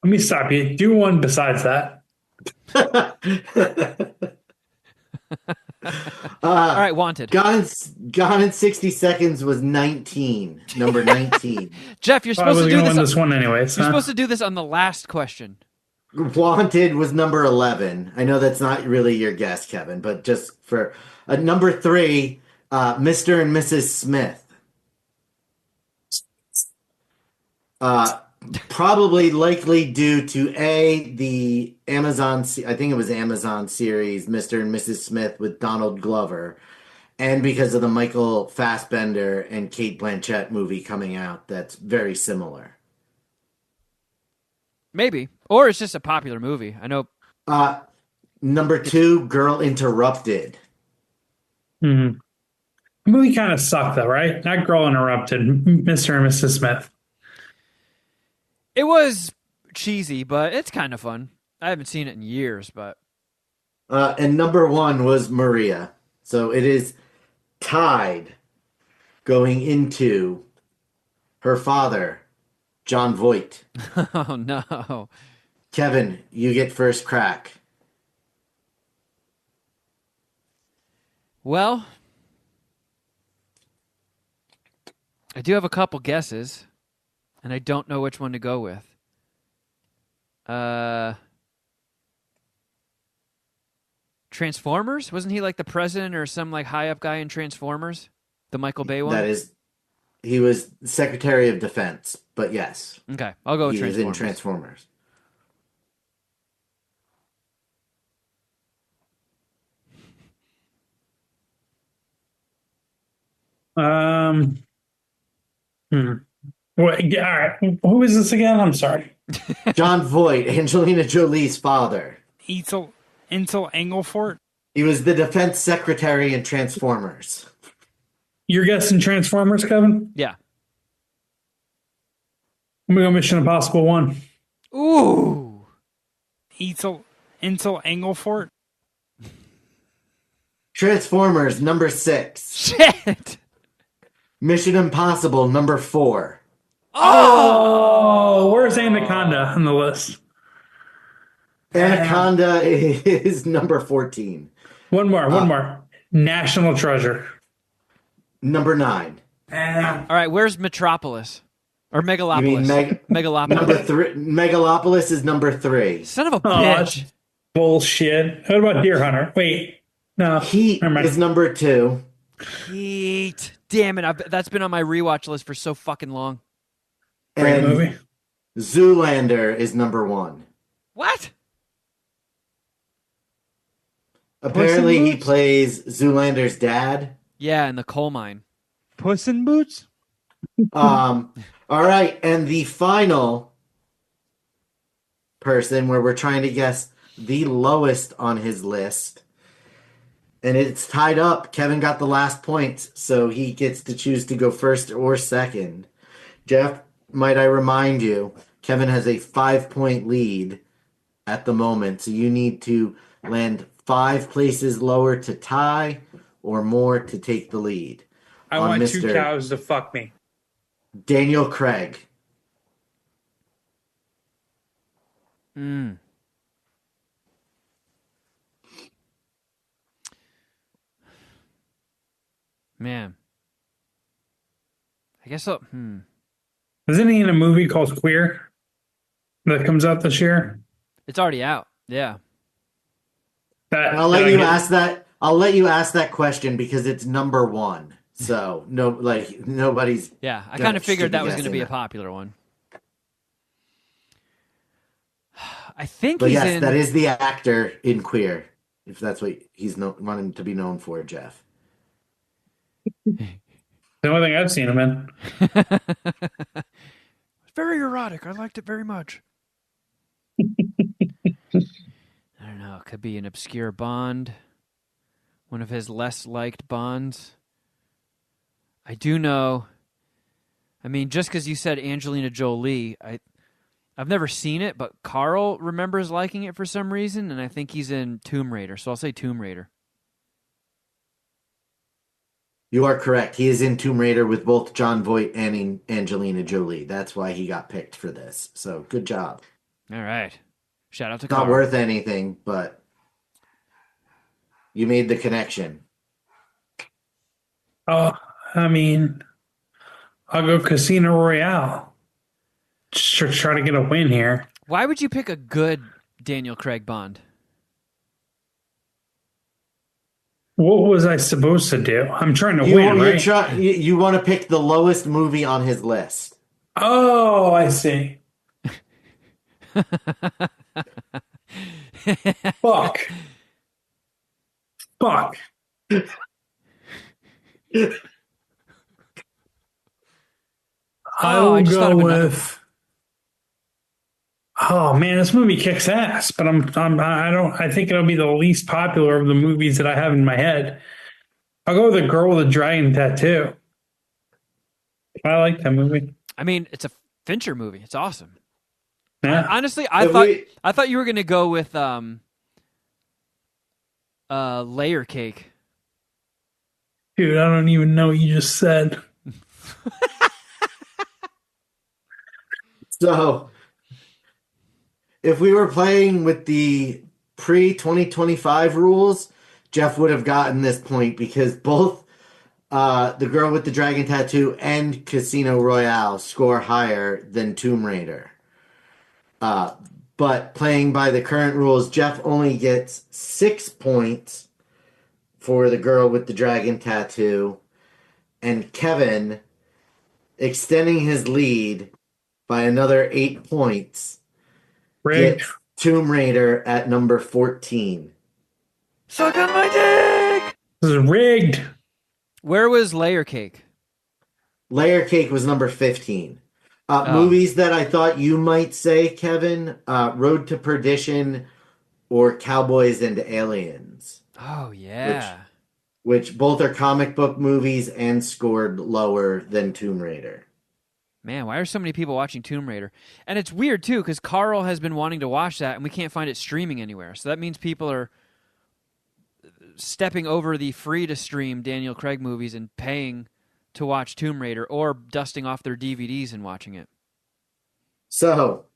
Let me stop you. Do one besides that. All right, Wanted. Gone in 60 Seconds was 19. Number 19. Geoff, you're I supposed was to do going to this. win this one anyways. You're Huh? supposed to do this on the last question. Wanted was number 11. I know that's not really your guess, Kevin, but just for number 3, Mr. and Mrs. Smith. Probably likely due to the Amazon, I think it was Amazon series, Mr. and Mrs. Smith with Donald Glover, and because of the Michael Fassbender and Kate Blanchett movie coming out that's very similar. Maybe. Or it's just a popular movie. I know. Number 2, Girl Interrupted. Mm-hmm. The movie kind of sucked though, right? Not Girl Interrupted, Mr. and Mrs. Smith. It was cheesy, but it's kind of fun. I haven't seen it in years, but... And number 1 was Maria. So it is tied going into her father, John Voight. Oh, no. Kevin, you get first crack. Well, I do have a couple guesses, and I don't know which one to go with. Transformers? Wasn't he like the president or some like high up guy in Transformers? The Michael Bay one? He was Secretary of Defense, but yes. Okay, I'll go with he Transformers. was in Transformers. What, all right. Who is this again? I'm sorry. John Voight, Angelina Jolie's father. Ansel Engelfort. He was the defense secretary in Transformers. You're guessing Transformers, Kevin? Yeah. I'm going to go Mission Impossible 1. Ooh. Ansel Engelfort. Transformers, number 6. Shit. Mission Impossible, number 4. Oh, where's Anaconda on the list? Anaconda is number 14. One more. National Treasure. Number 9. All right, where's Metropolis? Or Megalopolis? You mean Megalopolis. Number 3. Megalopolis is number 3. Son of a Oh, bitch. that's bullshit. What about Deer Hunter? Wait. No. Heat Never mind. is number 2. Heat. Damn it. That's been on my rewatch list for so fucking long. Great And movie. Zoolander is number 1. What? Apparently, in he Boots? plays Zoolander's dad. Yeah, in the coal mine. Puss in Boots. All right, and the final person where we're trying to guess the lowest on his list, and it's tied up. Kevin got the last points, so he gets to choose to go first or second. Geoff, might I remind you, Kevin has a 5 point lead at the moment, so you need to land 5 places lower to tie or more to take the lead I on want two Mr. cows to fuck me. Daniel Craig. Mm. Man. I guess so. Isn't he in a movie called Queer that comes out this year? It's already out. Yeah. And I'll let you ask that. I'll let you ask that question because it's number one. So no, like nobody's. Yeah. I kind of should figured be that was going to guessing be a that. popular one. I think But he's yes, in. that is the actor in Queer. If that's what he's wanting to be known for, Geoff. The only thing I've seen him in. It's very erotic. I liked it very much. I don't know. It could be an obscure Bond. One of his less liked Bonds. I do know. I mean, just because you said Angelina Jolie, I've never seen it, but Carl remembers liking it for some reason, and I think he's in Tomb Raider, so I'll say Tomb Raider. You are correct. He is in Tomb Raider with both John Voight and Angelina Jolie. That's why he got picked for this. So good job. All right. Shout out to Not Carl. worth anything, but you made the connection. Oh, I mean, I'll go Casino Royale. Just to try to get a win here. Why would you pick a good Daniel Craig Bond? What was I supposed to do? I'm trying to win, right? You want to pick the lowest movie on his list. Oh, I see. Fuck. Fuck. I Oh, I will just thought go of another with. Oh man, this movie kicks ass, but I don't. I think it'll be the least popular of the movies that I have in my head. I'll go with the girl with the dragon tattoo. I like that movie. I mean, it's a Fincher movie. It's awesome. Yeah. Honestly, If we- I thought you were gonna go with Layer Cake. Dude, I don't even know what you just said. So, if we were playing with the pre 2025 rules, Geoff would have gotten this point because both The Girl with the Dragon Tattoo and Casino Royale score higher than Tomb Raider. But playing by the current rules, Geoff only gets 6 points for The Girl with the Dragon Tattoo, and Kevin, extending his lead by another 8 points, Rigged. gets Tomb Raider at number 14. Suck on my dick. This is rigged. Where was Layer Cake? Layer Cake was number 15. Oh. Movies that I thought you might say, Kevin, Road to Perdition or Cowboys and Aliens, Oh yeah. which both are comic book movies and scored lower than Tomb Raider. Man, why are so many people watching Tomb Raider? And it's weird too, because Carl has been wanting to watch that, and we can't find it streaming anywhere. So that means people are stepping over the free to stream Daniel Craig movies and paying to watch Tomb Raider, or dusting off their DVDs and watching it. So,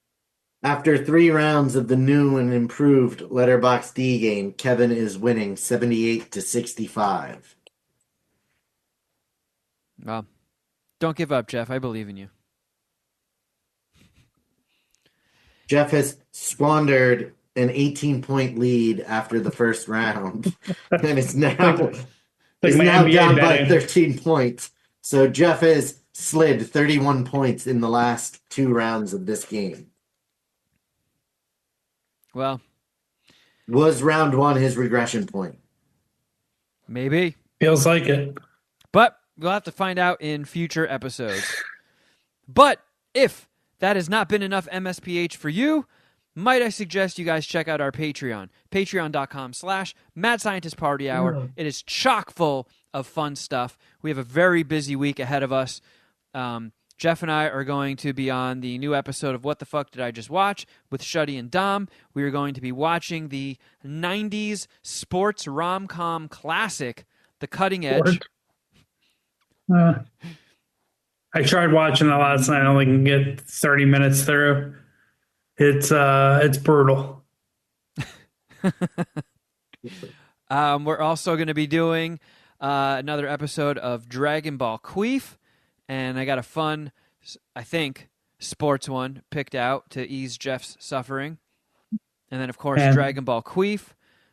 after 3 rounds of the new and improved Letterboxd D game, Kevin is winning 78-65. Well, don't give up, Geoff. I believe in you. Geoff has squandered an 18-point lead after the first round, and it's now Like my now NBA down by betting. 13 points. So Geoff has slid 31 points in the last 2 rounds of this game. Well, Was round 1 his regression point? maybe. Feels like it. But we'll have to find out in future episodes. But if that has not been enough MSPH for you, might I suggest you guys check out our Patreon, patreon.com/Mad Scientist Party Hour. It is chock full of fun stuff. We have a very busy week ahead of us. Geoff and I are going to be on the new episode of What the Fuck Did I Just Watch with Shuddy and Dom. We are going to be watching the 90s sports rom-com classic, The Cutting Edge. I tried watching it last night. I only can get 30 minutes through. It's brutal. We're also going to be doing another episode of Dragon Ball Queef, and I got a fun, I think, sports one picked out to ease Geoff's suffering. And then, of course, Dragon Ball Queef.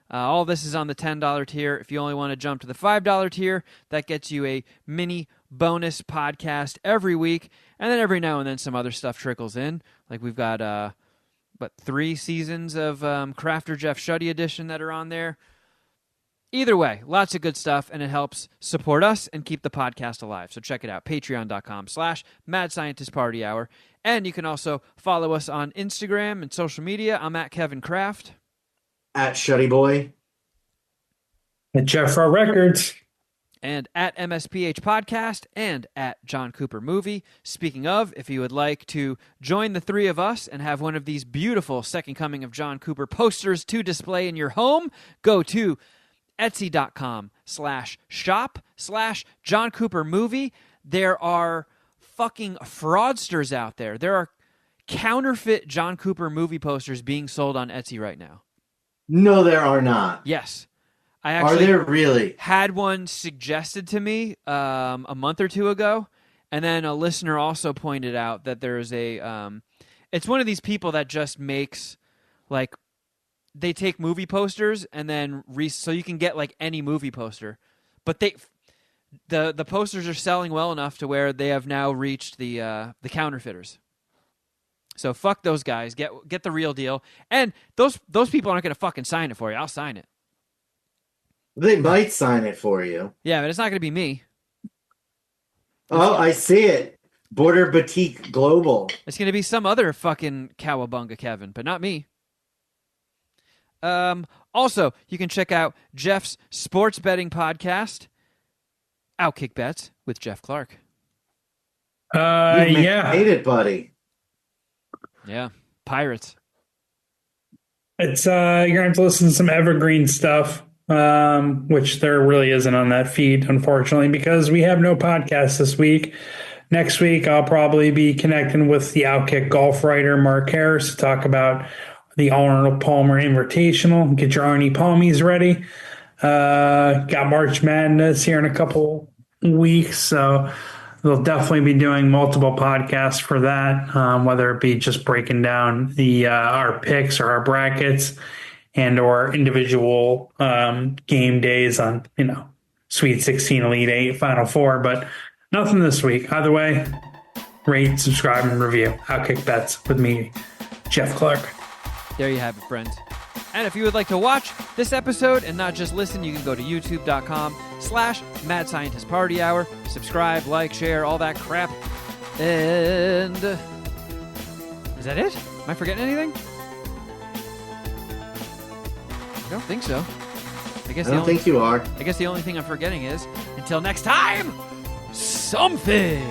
All this is on the $10 tier. If you only want to jump to the $5 tier, that gets you a mini bonus podcast every week. And then every now and then some other stuff trickles in. Like we've got, 3 seasons of Crafter Geoff Shuddy edition that are on there. Either way, lots of good stuff, and it helps support us and keep the podcast alive. So check it out, patreon.com/Mad Scientist Party Hour. And you can also follow us on Instagram and social media. I'm at Kevin Kraft. At Shuddy Boy. At Geoff Records. And at MSPH Podcast, and at John Cooper Movie. Speaking of, if you would like to join the three of us and have one of these beautiful Second Coming of John Cooper posters to display in your home, go to etsy.com/shop/John Cooper Movie. There are fucking fraudsters out there. There are counterfeit John Cooper Movie posters being sold on Etsy right now. No, there are not. Yes. I actually Are there really? had one suggested to me a month or two ago, and then a listener also pointed out that there's a it's one of these people that just makes, like, they take movie posters and then so you can get like any movie poster, but the posters are selling well enough to where they have now reached the counterfeiters. So fuck those guys. Get the real deal. And those people aren't going to fucking sign it for you. I'll sign it. They might sign it for you. Yeah, but it's not going to be me. Oh, I see it. Border Boutique Global. It's going to be some other fucking cowabunga Kevin, but not me. Also, you can check out Geoff's sports betting podcast, Outkick Bets with Geoff Clark. Yeah. Hate it, buddy. Yeah, Pirates. It's you're gonna have to listen to some evergreen stuff, which there really isn't on that feed, unfortunately, because we have no podcast this week. Next week, I'll probably be connecting with the Outkick golf writer Mark Harris to talk about the Arnold Palmer Invitational. Get your Arnie Palmies ready. Got March Madness here in a couple weeks, so we'll definitely be doing multiple podcasts for that, whether it be just breaking down our picks or our brackets and or individual game days on, Sweet 16, Elite 8, Final Four, but nothing this week. Either way, rate, subscribe, and review. Outkick Bets with me, Geoff Clark. There you have it, friends. And if you would like to watch this episode and not just listen, you can go to youtube.com/Mad Scientist Party Hour. Subscribe, like, share, all that crap. And is that it? Am I forgetting anything? I don't think so. I don't think you are. I guess the only thing I'm forgetting is, until next time, something.